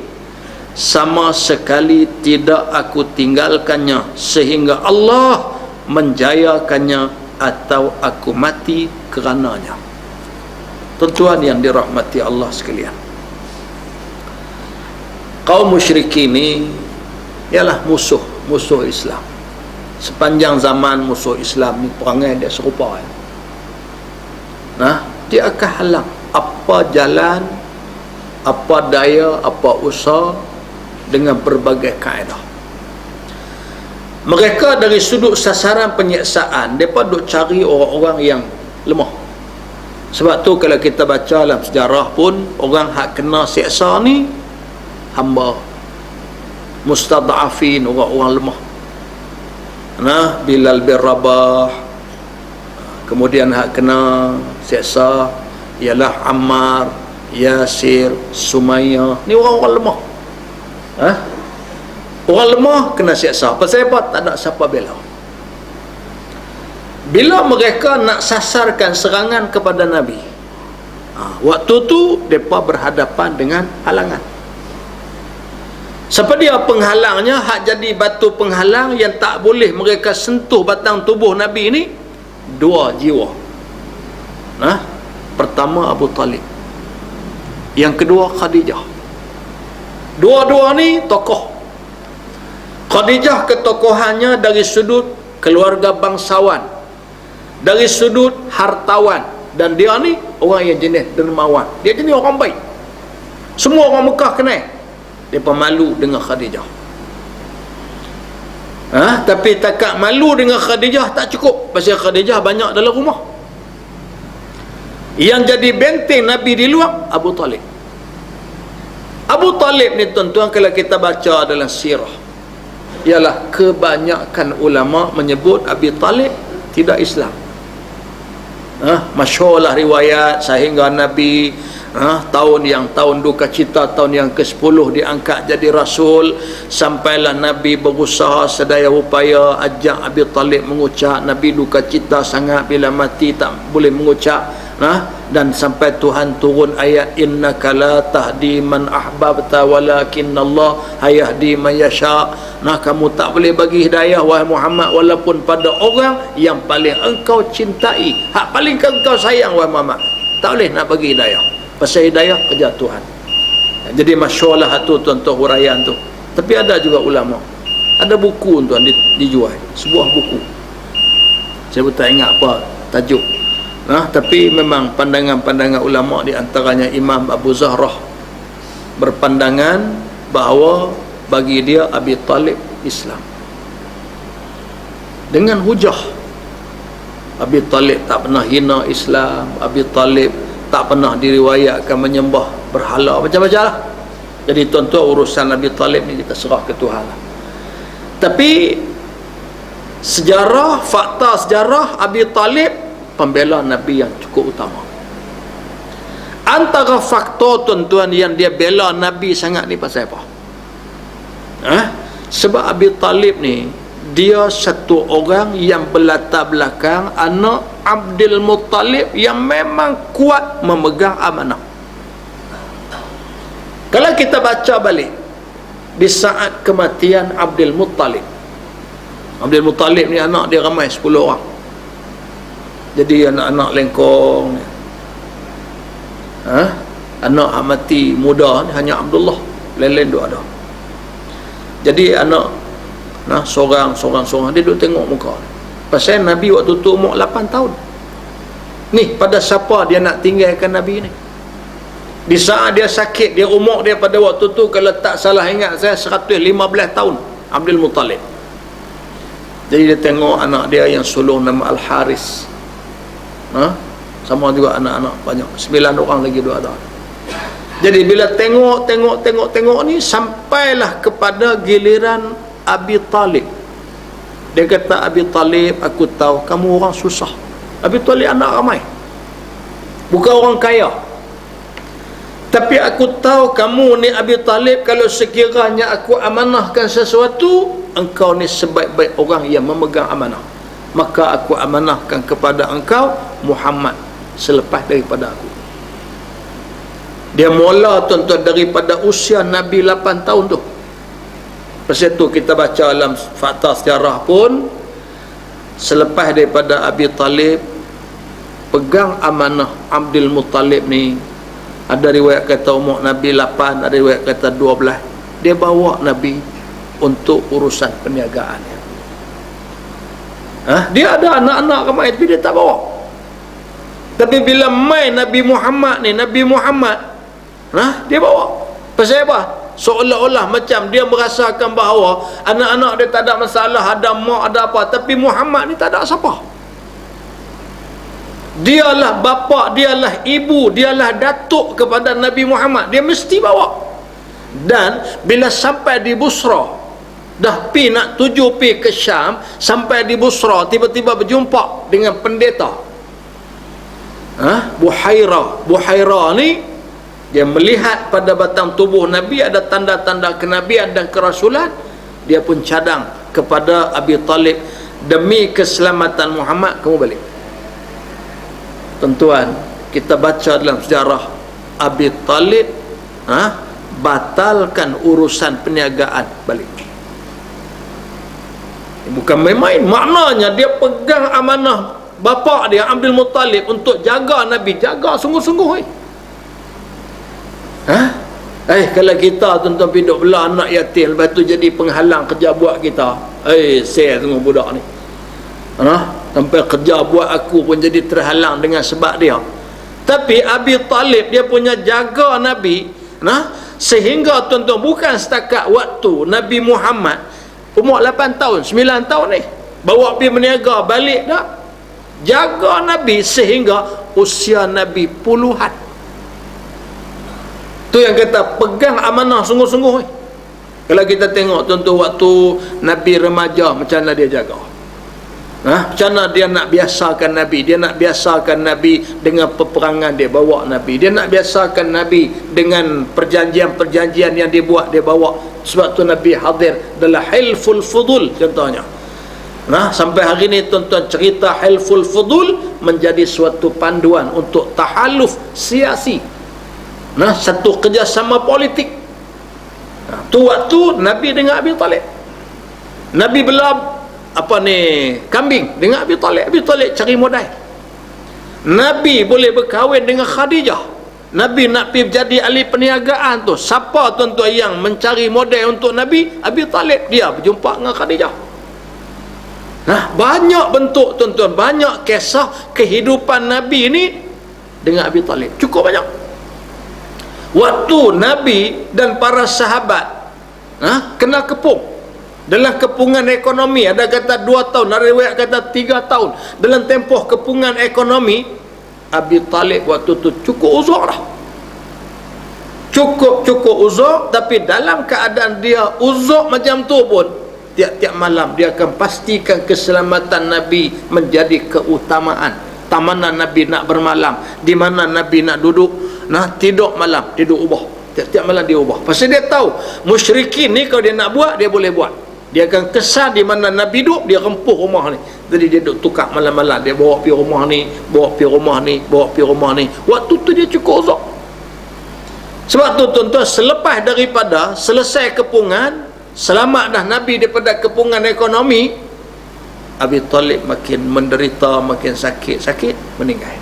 sama sekali tidak aku tinggalkannya sehingga Allah menjayakannya atau aku mati kerananya. Tuan-tuan yang dirahmati Allah sekalian, kaum musyrikin ini ialah musuh Islam. Sepanjang zaman musuh Islam ni perangai dia serupa. Dia akan halang apa jalan, apa daya, apa usaha dengan berbagai kaedah. Mereka dari sudut sasaran penyiksaan, mereka duk cari orang-orang yang lemah. Sebab tu kalau kita baca dalam sejarah pun, orang hak kena siksa ni hamba, mustad'afin, orang-orang lemah. Nah, Bilal bin Rabah. Kemudian hak kena siksa ialah Ammar, Yasir, Sumayyah. Ni orang-orang lemah. Orang lemah kena siksa. Pasal apa? Tak ada siapa bela. Bila mereka nak sasarkan serangan kepada Nabi, waktu tu mereka berhadapan dengan halangan. Siapa dia penghalangnya? Hak jadi batu penghalang yang tak boleh mereka sentuh batang tubuh Nabi ni, dua jiwa. Pertama Abu Talib, yang kedua Khadijah. Dua-dua ni tokoh. Khadijah ketokohannya dari sudut keluarga bangsawan, dari sudut hartawan, dan dia ni orang yang jenis dermawan, dia jenis orang baik. Semua orang Mekah kenal. Dia pemalu dengan Khadijah. Tapi takat malu dengan Khadijah tak cukup, pasal Khadijah banyak dalam rumah. Yang jadi benteng Nabi di luar Abu Talib. Abu Talib ni tuan-tuan, kalau kita baca dalam sirah, ialah kebanyakan ulama menyebut Abi Talib tidak Islam. Masyhurlah riwayat sehingga Nabi tahun duka cita, tahun yang ke-10 diangkat jadi Rasul, sampailah Nabi berusaha sedaya upaya ajak Abi Talib mengucap. Nabi duka cita sangat bila mati tak boleh mengucap. Dan sampai Tuhan turun ayat, innaka la tahdi man ahbabta walakinnallaha yahdi man yasha. Kamu tak boleh bagi hidayah wahai Muhammad, walaupun pada orang yang paling engkau cintai, hak paling engkau sayang wahai Muhammad, tak boleh nak bagi hidayah. Pasal hidayah kerja Tuhan. Jadi masyaallah tu tuan-tuan huraian tu. Tapi ada juga ulama, ada buku tuan dijual, sebuah buku, saya pun tak ingat apa tajuk. Tapi memang pandangan-pandangan ulama, di antaranya Imam Abu Zahrah berpandangan bahawa bagi dia Abi Talib Islam dengan hujah. Abi Talib tak pernah hina Islam, Abi Talib tak pernah diriwayatkan menyembah berhala, macam-macam lah. Jadi tuan-tuan, urusan Abi Talib ni kita serah ke Tuhan lah. Tapi sejarah, fakta sejarah, Abi Talib pembela Nabi yang cukup utama. Antara faktor tuan-tuan yang dia bela Nabi sangat ni pasal apa? Sebab Abi Talib ni, dia satu orang yang berlatar belakang anak Abdul Muttalib yang memang kuat memegang amanah. Kalau kita baca balik di saat kematian Abdul Muttalib, Abdul Muttalib ni anak dia ramai 10 orang. Jadi anak-anak lengkong, anak mati muda ni hanya Abdullah, lain-lain duk ada. Jadi anak seorang dia duk tengok muka. Pasal Nabi waktu tu umur 8 tahun. Ni pada siapa dia nak tinggalkan Nabi ni? Di saat dia sakit, dia umur dia pada waktu tu kalau tak salah ingat saya 115 tahun, Abdul Muttalib. Jadi dia tengok anak dia yang sulung nama Al-Haris. Sama juga anak-anak banyak, 9 orang lagi dua ada. Jadi bila tengok ni, sampailah kepada giliran Abi Talib. Dia kata, Abi Talib, aku tahu kamu orang susah. Abi Talib anak ramai, bukan orang kaya. Tapi aku tahu kamu ni Abi Talib, kalau sekiranya aku amanahkan sesuatu, engkau ni sebaik-baik orang yang memegang amanah, maka aku amanahkan kepada engkau Muhammad selepas daripada aku. Dia mula tuan-tuan daripada usia Nabi 8 tahun tu. Pasal tu kita baca dalam fakta sejarah pun, selepas daripada Abi Talib pegang amanah Abdul Muttalib ni, ada riwayat kata umur Nabi 8, ada riwayat kata 12, dia bawa Nabi untuk urusan perniagaannya. Dia ada anak-anak ramai tapi dia tak bawa. Tapi bila main Nabi Muhammad ni, Nabi Muhammad dia bawa. Pasal apa? Seolah-olah macam dia merasakan bahawa anak-anak dia tak ada masalah, ada mak, ada apa, tapi Muhammad ni tak ada siapa. Dialah bapa, dialah ibu, dialah datuk kepada Nabi Muhammad. Dia mesti bawa. Dan bila sampai di Busra, dah nak tuju ke Syam, sampai di Busra, tiba-tiba berjumpa dengan pendeta Buhaira ni. Dia melihat pada batang tubuh Nabi ada tanda-tanda kenabian dan kerasulan. Dia pun cadang kepada Abi Talib, demi keselamatan Muhammad kamu balik. Tuan-tuan, kita baca dalam sejarah, Abi Talib batalkan urusan perniagaan balik. Bukan main-main. Maknanya dia pegang amanah bapa dia Abdul Muttalib untuk jaga Nabi, jaga sungguh-sungguh. Kalau kita tuan-tuan piduk belah anak yatim, lepas tu jadi penghalang kerja buat kita, saya tengok budak ni sampai kerja buat aku pun jadi terhalang dengan sebab dia. Tapi Abi Talib dia punya jaga Nabi, sehingga tuan-tuan bukan setakat waktu Nabi Muhammad umur 8 tahun 9 tahun ni bawa pergi berniaga balik dah, jaga Nabi sehingga usia Nabi puluhan. Tu yang kata pegang amanah sungguh-sungguh. Kalau kita tengok tuan-tuan waktu Nabi remaja, macam mana dia jaga, macam mana dia nak biasakan Nabi. Dia nak biasakan Nabi dengan peperangan, dia bawa Nabi. Dia nak biasakan Nabi dengan perjanjian-perjanjian yang dia buat, dia bawa. Sebab tu Nabi hadir dalam Hilful Fudul contohnya. Sampai hari ni tuan-tuan, cerita Hilful Fudul menjadi suatu panduan untuk tahaluf siasi, satu kerjasama politik. Tu waktu Nabi dengan Abi Talib. Nabi belah kambing dengan Abi Talib. Abi Talib cari modal. Nabi boleh berkahwin dengan Khadijah. Nabi nak pergi jadi ahli perniagaan tu. Siapa tuan-tuan yang mencari modal untuk Nabi? Abi Talib. Dia berjumpa dengan Khadijah. Banyak bentuk tuan-tuan, banyak kisah kehidupan Nabi ni dengan Abi Talib. Cukup banyak. Waktu Nabi dan para sahabat kena kepung dalam kepungan ekonomi, ada kata 2 tahun, ada riwayat kata 3 tahun. Dalam tempoh kepungan ekonomi, Abi Talib waktu tu cukup uzur dah, cukup uzur. Tapi dalam keadaan dia uzur macam tu pun, tiap-tiap malam dia akan pastikan keselamatan Nabi menjadi keutamaan. Mana Nabi nak bermalam, di mana Nabi nak duduk, tidur malam, tidur ubah. Tiap-tiap malam dia ubah. Pasal dia tahu musyrikin ni kalau dia nak buat, dia boleh buat. Dia akan kesal di mana Nabi duduk, dia rempuh rumah ni. Jadi dia duduk tukar malam-malam, dia bawa pergi rumah ni, bawa pergi rumah ni, bawa pergi rumah ni. Waktu tu dia cukup uzur. Sebab tu tuan-tuan, selepas daripada selesai kepungan, selamat dah Nabi daripada kepungan ekonomi, Abi Talib makin menderita, makin sakit, meninggal.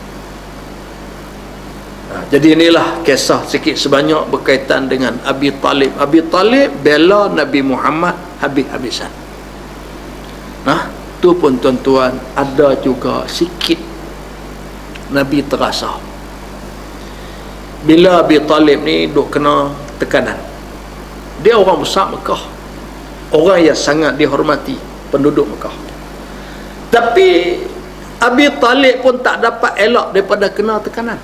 Jadi inilah kisah sikit sebanyak berkaitan dengan Abi Talib. Abi Talib bela Nabi Muhammad habis-habisan. Tu pun tuan-tuan, ada juga sikit Nabi terasa bila Abi Talib ni duk kena tekanan. Dia orang besar Mekah, orang yang sangat dihormati penduduk Mekah. Tapi Abi Talib pun tak dapat elak daripada kena tekanan.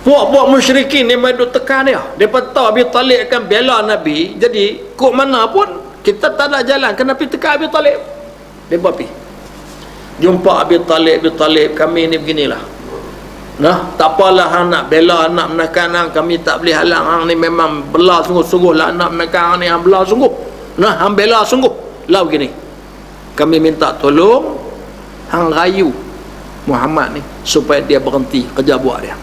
Puak-puak musyrikin ni main duk tekan dia. Mereka tahu Abi Talib akan bela Nabi. Jadi kok mana pun kita tak ada jalan, kena pergi tekan Abi Talib. Mereka pergi jumpa Abi Talib. Abi Talib, kami ni beginilah. Tak apalah hang nak bela, nak menekan hang, kami tak boleh halang. Hang ni memang bela sungguh-sungguh lah, nak menekan hang ni, hang bela sungguh. Hang bela sungguh. Lah begini, kami minta tolong hang rayu Muhammad ni supaya dia berhenti kerja buat dia.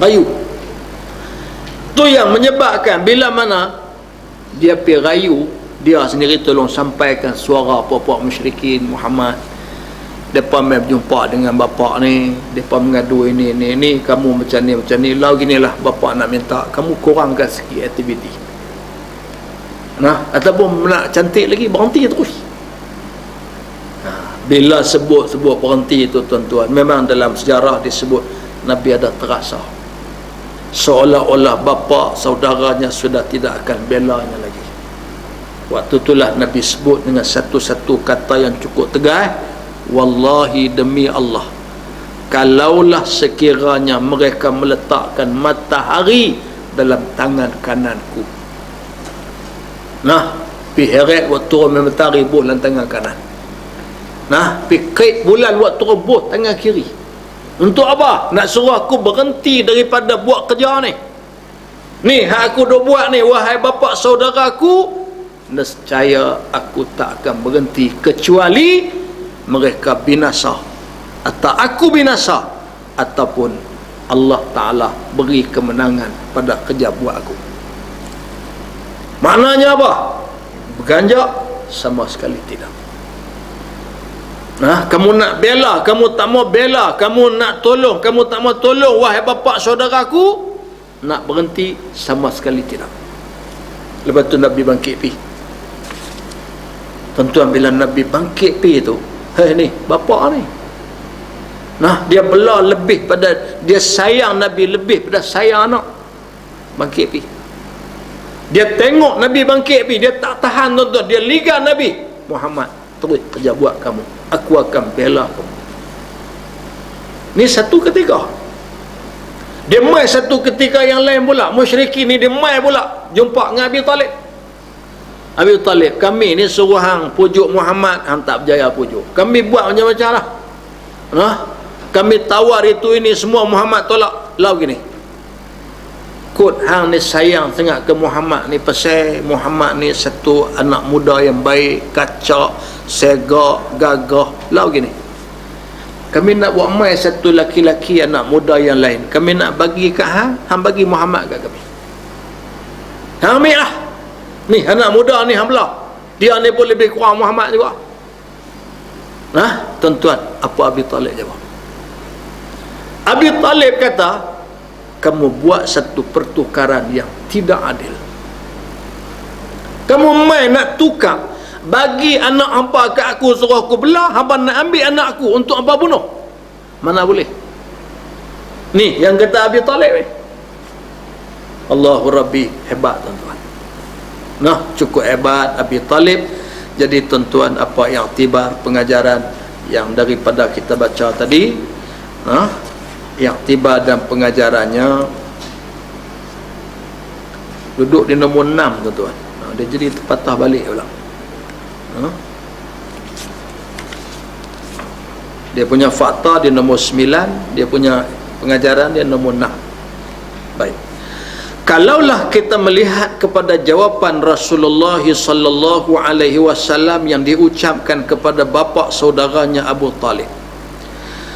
Rayu. Tu yang menyebabkan bila mana dia pergi rayu, dia sendiri tolong sampaikan suara puak-puak musyrikin Muhammad. Mereka main berjumpa dengan bapa ni, mereka mengadu ini, kamu macam ni, lah ginilah bapa nak minta kamu kurangkan sikit aktiviti. Ataupun nak cantik lagi, berhenti terus. Bila sebut berhenti itu tuan-tuan, memang dalam sejarah disebut Nabi ada terasa seolah-olah bapa saudaranya sudah tidak akan belanya lagi. Waktu itulah Nabi sebut dengan satu-satu kata yang cukup tegas, wallahi, demi Allah, kalaulah sekiranya mereka meletakkan matahari dalam tangan kananku. Nah, pi heret waktu matahari buh dalam tangan kanan. Nah, pi kait bulan waktu buh tangan kiri. Untuk apa? Nak suruh aku berhenti daripada buat kerja ni. Ni, aku dah buat ni, wahai bapa saudaraku, nescaya aku tak akan berhenti kecuali mereka binasa, atau aku binasa, ataupun Allah Ta'ala beri kemenangan pada kerja buat aku. Maknanya apa? Berganjak? Sama sekali tidak. Nah, kamu nak bela, kamu tak mau bela, kamu nak tolong, kamu tak mau tolong, wahai bapa saudaraku, nak berhenti? Sama sekali tidak. Lepas tu Nabi bangkit pi. Tuan-tuan, bila Nabi bangkit pi tu, ni bapa ni, nah, dia bela lebih pada, dia sayang Nabi lebih pada sayang anak. Bangkit pi. Dia tengok Nabi bangkit pi, dia tak tahan tuan-tuan, dia ligar Nabi, Muhammad, terus kerja buat kamu, aku akan bela kamu. Ni satu ketika. Dia mai satu ketika yang lain pula, musyrikin ni dia mai pula jumpa dengan Abi Talib. Abi Talib, kami ni suruh hang pujuk Muhammad, hang tak berjaya pujuk. Kami buat macam-macam lah. Nah, kami tawar itu ini semua, Muhammad tolak. Lau gini, kod hang ni sayang sangat ke Muhammad ni, pasal Muhammad ni satu anak muda yang baik, kacak, segak, gagah. Lau gini, kami nak buat mai satu laki-laki anak muda yang lain, kami nak bagi kat hang, hang bagi Muhammad kat kami. Hang ambil lah. Ni anak muda ni hang belah, dia ni pun lebih kurang Muhammad juga. Nah, tuan-tuan, apa Abi Talib jawab? Abi Talib kata, kamu buat satu pertukaran yang tidak adil. Kamu main nak tukar, bagi anak hampa kat aku, suruh aku belah, hampa nak ambil anak aku untuk hampa bunuh. Mana boleh? Ni yang kata Abi Talib ni. Allahu Rabbi, hebat tuan-tuan. Nah, cukup hebat Abi Talib. Jadi tuan-tuan, apa yang tiba pengajaran yang daripada kita baca tadi, nah, yang tiba dan pengajarannya duduk di nombor 6 tuan-tuan. Dia jadi terpatah balik pula. Dia punya fakta di nombor 9, dia punya pengajaran dia nombor 6. Baik. Kalaulah kita melihat kepada jawapan Rasulullah sallallahu alaihi wasallam yang diucapkan kepada bapa saudaranya Abu Talib,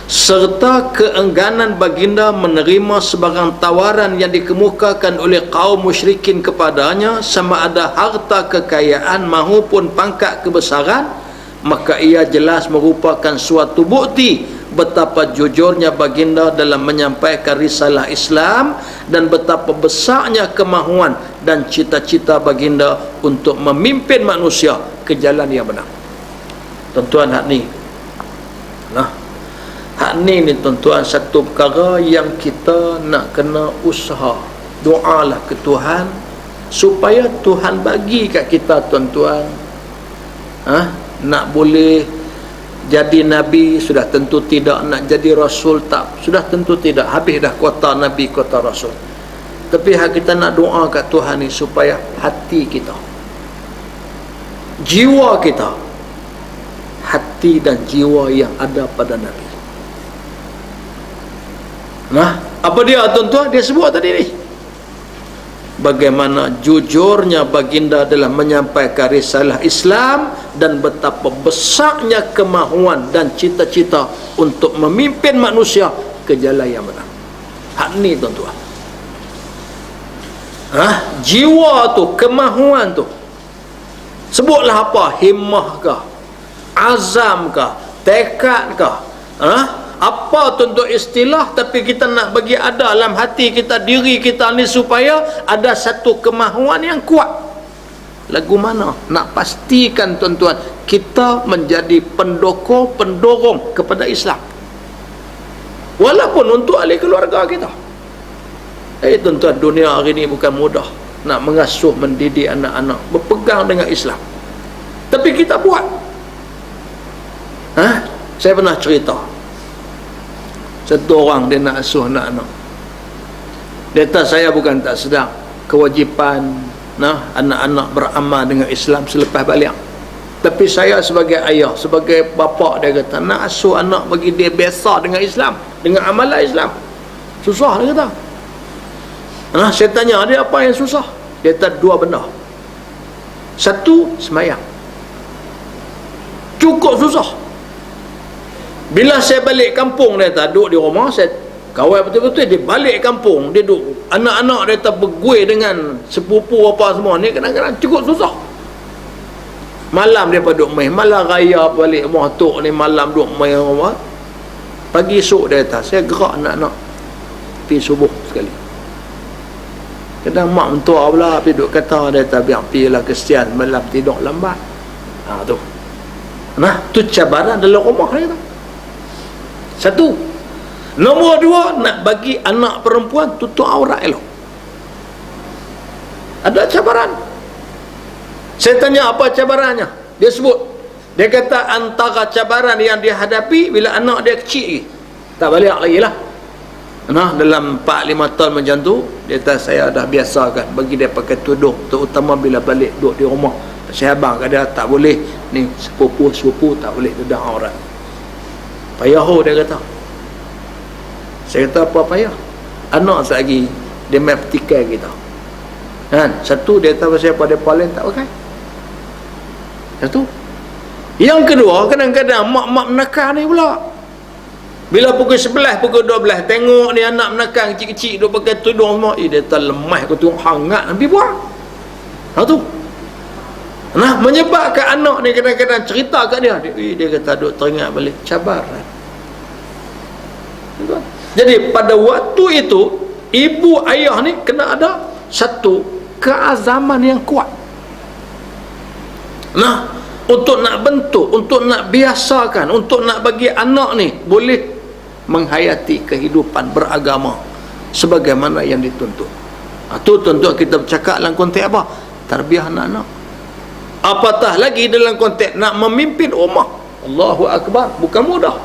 serta keengganan baginda menerima sebarang tawaran yang dikemukakan oleh kaum musyrikin kepadanya, sama ada harta kekayaan maupun pangkat kebesaran, maka ia jelas merupakan suatu bukti betapa jujurnya baginda dalam menyampaikan risalah Islam dan betapa besarnya kemahuan dan cita-cita baginda untuk memimpin manusia ke jalan yang benar. Tuan-tuan, hak ni, nah, hak ni tuan-tuan, satu perkara yang kita nak kena usaha, doalah ke Tuhan supaya Tuhan bagi kat kita tuan-tuan, nak boleh jadi Nabi, sudah tentu tidak. Nak jadi Rasul, tak, sudah tentu tidak. Habis dah kuota Nabi, kuota Rasul. Tapi kita nak doa kat Tuhan ni supaya hati kita, jiwa kita, hati dan jiwa yang ada pada Nabi. Nah, apa dia tuan-tuan? Dia sebut tadi ni, bagaimana jujurnya baginda dalam menyampaikan risalah Islam dan betapa besarnya kemahuan dan cita-cita untuk memimpin manusia ke jalan yang benar. Hak ni tuan-tuan, jiwa tu, kemahuan tu, sebutlah apa, himmah kah, azam kah, tekad kah, apa tuan-tuan istilah, tapi kita nak bagi ada dalam hati kita, diri kita ni, supaya ada satu kemahuan yang kuat. Lagu mana? Nak pastikan tuan-tuan kita menjadi pendorong kepada Islam, walaupun untuk ahli keluarga kita. Tuan-tuan, dunia hari ini bukan mudah nak mengasuh, mendidik anak-anak berpegang dengan Islam, tapi kita buat. Saya pernah cerita, satu orang dia nak asuh anak-anak, dia kata saya bukan tak sedar kewajipan anak-anak beramal dengan Islam selepas balik, tapi saya sebagai ayah, sebagai bapa, dia kata nak asuh anak bagi dia biasa dengan Islam, dengan amalan Islam, susah. Dia kata, saya tanya dia apa yang susah, dia kata dua benda. Satu, semayang, cukup susah. Bila saya balik kampung, dia kata duduk di rumah, saya kawal betul-betul, dia balik kampung, dia duduk, anak-anak dia kata bergui dengan sepupu apa semua ni, kadang-kadang cukup susah. Malam dia duduk main, malam raya balik rumah tok ni, malam duduk main rumah. Pagi esok dia kata saya gerak anak-anak pergi subuh sekali. Kadang mak mentua pula pergi duduk kata, dia kata biar pergilah, kesian malam tidur lambat. Tu tu cabaran dalam rumah dia kata. Satu. Nombor dua, nak bagi anak perempuan tutup aurat elok. Ada cabaran. Saya tanya apa cabarannya, dia sebut, dia kata antara cabaran yang dia hadapi bila anak dia kecil lagi, tak balik lagi lah, dalam 4-5 tahun macam tu, dia kata saya dah biasakan bagi dia pakai tudung, terutama bila balik duduk di rumah. Saya abang kata tak boleh ni, sepupu tak boleh tutup aurat. Payah dia kata. Saya kata apa payah, anak lagi dia main petikai kita satu, dia kata pasal pada paling tak pakai. Satu. Yang kedua, kadang-kadang mak-mak menakar ni pula, bila pukul 11, pukul 12 tengok ni anak menakar kecil-kecil duk pakai tudung semua, dia kata lemah, aku tengok hangat Nabi buat. Tu menyebabkan anak ni kadang-kadang cerita kat dia, dia kata duk teringat balik cabaran. Jadi pada waktu itu, ibu ayah ni kena ada satu keazaman yang kuat, untuk nak bentuk, untuk nak biasakan, untuk nak bagi anak ni boleh menghayati kehidupan beragama sebagaimana yang dituntut. Tu tuntut kita bercakap dalam konteks apa? Tarbiyah anak-anak. Apatah lagi dalam konteks nak memimpin ummah. Allahu Akbar, bukan mudah.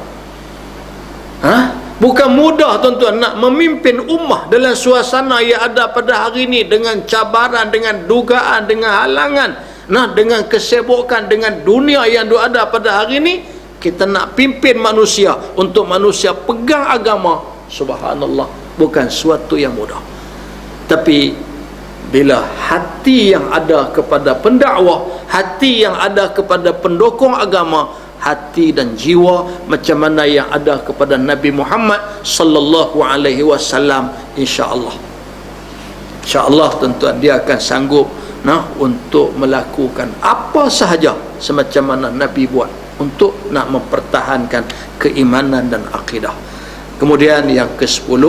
Bukan mudah tuan-tuan nak memimpin ummah dalam suasana yang ada pada hari ini, dengan cabaran, dengan dugaan, dengan halangan, dengan kesibukan, dengan dunia yang ada pada hari ini. Kita nak pimpin manusia untuk manusia pegang agama, subhanallah, bukan suatu yang mudah. Tapi bila hati yang ada kepada pendakwah, hati yang ada kepada pendukung agama, hati dan jiwa macam mana yang ada kepada Nabi Muhammad sallallahu alaihi wasallam, insya-Allah tuan-tuan, dia akan sanggup untuk melakukan apa sahaja semacam mana Nabi buat untuk nak mempertahankan keimanan dan akidah. Kemudian yang ke-10,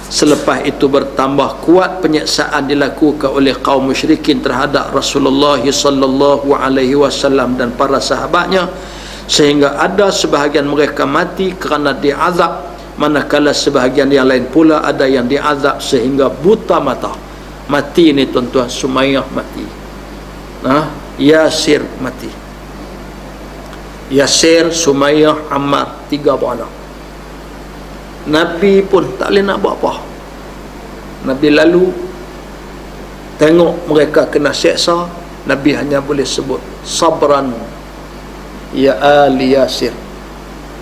selepas itu bertambah kuat penyiksaan dilakukan oleh kaum musyrikin terhadap Rasulullah sallallahu alaihi wasallam dan para sahabatnya, sehingga ada sebahagian mereka mati kerana diazab, manakala sebahagian yang lain pula ada yang diazab sehingga buta mata. Mati ni tuan-tuan, Sumayyah mati, Yasir mati. Yasir, Sumayyah, Ammar, 3 anak. Nabi pun tak boleh nak buat apa. Nabi lalu tengok mereka kena seksa, Nabi hanya boleh sebut sabran ya ali Yasir,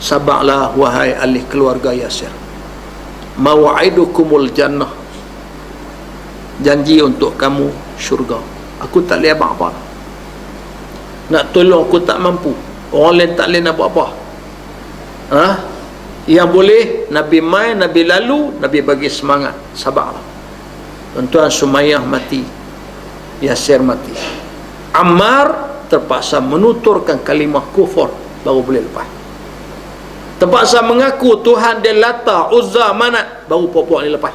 sabarlah wahai ahli keluarga Yasir, mawaidukumul jannah, janji untuk kamu syurga. Aku tak boleh apa-apa, nak tolong aku tak mampu, orang lain tak boleh nak buat apa. Yang boleh Nabi main, Nabi lalu, Nabi bagi semangat, sabarlah. Tuan-tuan, Sumayyah mati, Yasir mati, Ammar terpaksa menuturkan kalimah kufur baru boleh lepas. Terpaksa mengaku Tuhan dia Lata, Uzza, Manat, baru puak-puak ni lepas.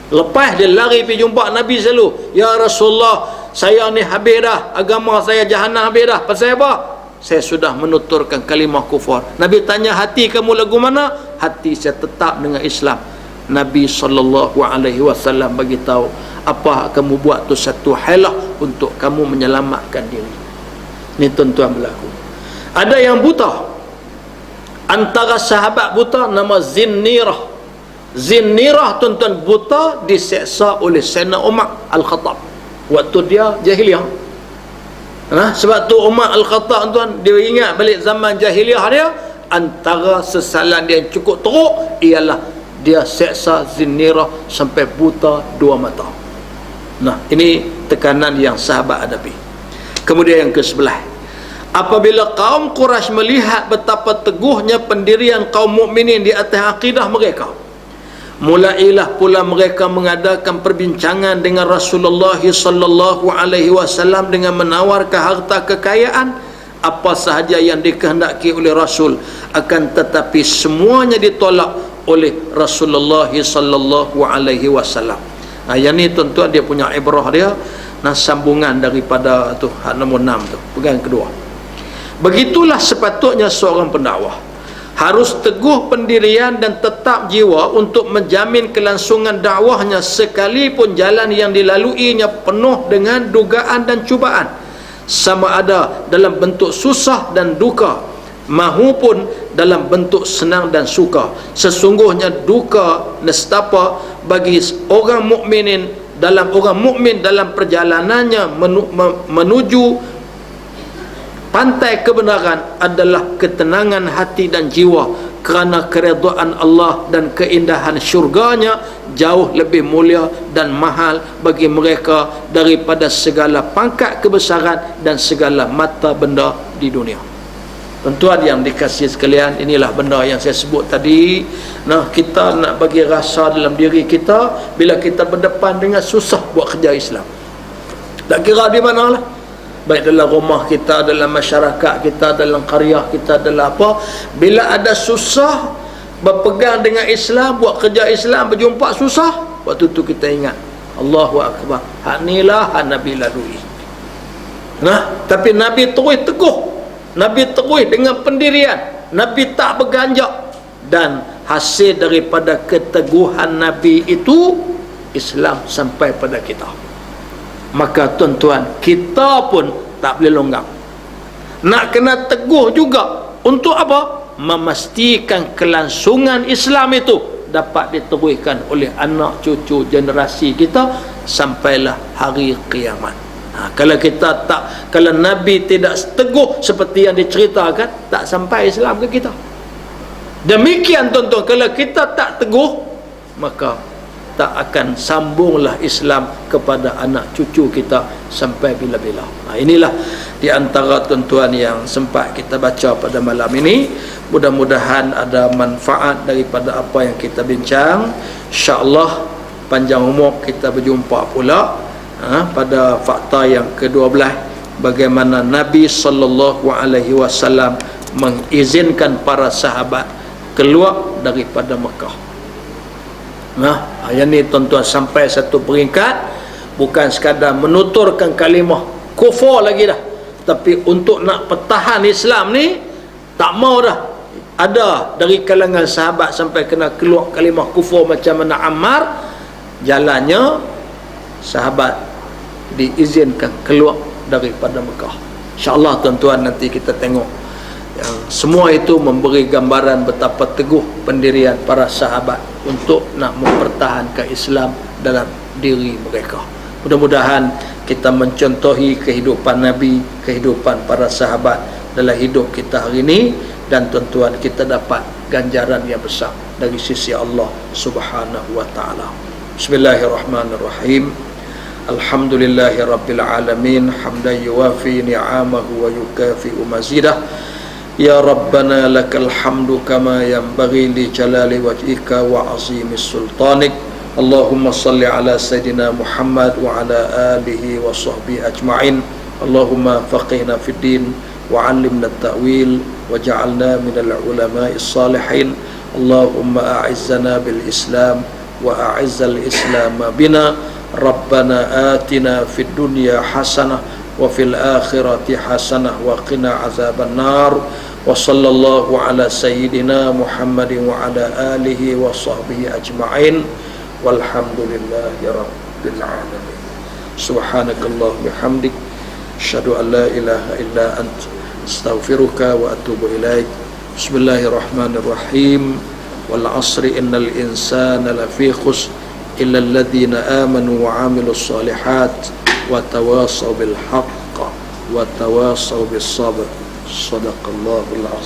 Lepas dia lari pergi jumpa Nabi selalu, ya Rasulullah, saya ni habis dah, agama saya jahanam habis dah. Pasal apa? saya sudah menuturkan kalimah kufur. Nabi tanya, hati kamu lagu mana? Hati saya tetap dengan Islam. Nabi SAW bagi tahu, apa kamu buat tu satu halah untuk kamu menyelamatkan diri. Ini tuan-tuan berlaku. Ada yang buta, antara sahabat buta nama Zinnirah. Zinnirah tuan-tuan buta diseksa oleh Sayyidina Umar Al-Khattab waktu dia jahiliah. Sebab tu Umar Al-Khattab tuan, dia ingat balik zaman jahiliah dia, antara sesalan dia yang cukup teruk ialah dia seksa Zinnirah sampai buta dua mata. Ini tekanan yang sahabat hadapi. Kemudian yang ke-11, apabila kaum Quraisy melihat betapa teguhnya pendirian kaum mukminin di atas akidah mereka, mulailah pula mereka mengadakan perbincangan dengan Rasulullah sallallahu alaihi wasallam dengan menawarkan harta kekayaan apa sahaja yang dikehendaki oleh Rasul, akan tetapi semuanya ditolak oleh Rasulullah sallallahu alaihi wasallam. Yang ni tuan-tuan dia punya ibrah dia, sambungan daripada tu nombor 6 tu, pegang kedua. Begitulah sepatutnya seorang pendakwah, harus teguh pendirian dan tetap jiwa untuk menjamin kelangsungan dakwahnya sekalipun jalan yang dilaluinya penuh dengan dugaan dan cubaan, sama ada dalam bentuk susah dan duka mahupun dalam bentuk senang dan suka. Sesungguhnya duka nestapa bagi orang mukmin dalam perjalanannya menuju pantai kebenaran adalah ketenangan hati dan jiwa, kerana keredaan Allah dan keindahan syurganya jauh lebih mulia dan mahal bagi mereka daripada segala pangkat kebesaran dan segala mata benda di dunia. Tuan-tuan yang dikasihi sekalian, inilah benda yang saya sebut tadi. Kita nak bagi rasa dalam diri kita bila kita berdepan dengan susah buat kerja Islam, tak kira di mana lah, baik dalam rumah kita, dalam masyarakat kita, dalam qaryah kita, dalam apa, bila ada susah berpegang dengan Islam, buat kerja Islam, berjumpa susah, waktu tu kita ingat Allahu Akbar, hak inilah hak Nabi lalui. Tapi Nabi terus teguh, Nabi terus dengan pendirian, Nabi tak berganjak, dan hasil daripada keteguhan Nabi itu Islam sampai pada kita. Maka tuan-tuan, kita pun tak boleh longgar, nak kena teguh juga. Untuk apa? Memastikan kelangsungan Islam itu dapat diteruskan oleh anak cucu generasi kita sampailah hari kiamat. Kalau kita tak, kalau Nabi tidak teguh seperti yang diceritakan, tak sampai Islam ke kita. Demikian tuan-tuan, kalau kita tak teguh, maka tak akan sambunglah Islam kepada anak cucu kita sampai bila-bila. Inilah di antara tuan-tuan yang sempat kita baca pada malam ini. Mudah-mudahan ada manfaat daripada apa yang kita bincang. InsyaAllah panjang umur kita berjumpa pula pada fakta yang ke-12, bagaimana Nabi SAW mengizinkan para sahabat keluar daripada Mekah. Yang ni tuan-tuan sampai satu peringkat, bukan sekadar menuturkan kalimah kufur lagi dah, tapi untuk nak pertahan Islam ni tak mau dah. Ada dari kalangan sahabat sampai kena keluar kalimah kufur macam mana Ammar, jalannya sahabat diizinkan keluar daripada Mekah. InsyaAllah tuan-tuan nanti kita tengok yang semua itu memberi gambaran betapa teguh pendirian para sahabat untuk nak mempertahankan Islam dalam diri mereka. Mudah-mudahan kita mencontohi kehidupan Nabi, kehidupan para sahabat dalam hidup kita hari ini, dan tuan-tuan kita dapat ganjaran yang besar dari sisi Allah Subhanahu wa taala. Bismillahirrahmanirrahim. Alhamdulillahi rabbil alamin, hamdan yuwafi ni'amahu wa yukafi'u mazidah. Ya Rabbana lakal hamdu kama yanbaghi li jalali wajhika wa azimi sultanik. Allahumma salli ala Sayyidina Muhammad wa ala alihi wa sahbihi ajma'in. Allahumma faqihna fid din wa 'allimna at-ta'wil wa ja'alna minal ulama'is salihin. Allahumma a'izzana bil Islam wa a'izzal Islam bina. Rabbana atina fid dunya hasanah wa fil akhirati hasanah wa qina azaban nar. Wa sallallahu ala sayyidina Muhammadin wa ala alihi wa sahbihi ajma'in. Walhamdulillahi rabbil alamin. Subhanakallahumma bihamdik, asyhadu an la ilaha illa anta, astaghfiruka wa atubu ilaik. Bismillahirrahmanirrahim. Wal 'asri innal insana lafi khusr illa alladhina amanu wa 'amilus shalihat wa tawasaw bil haqq wa tawasaw bis sabr. Shadaqallahul 'azim.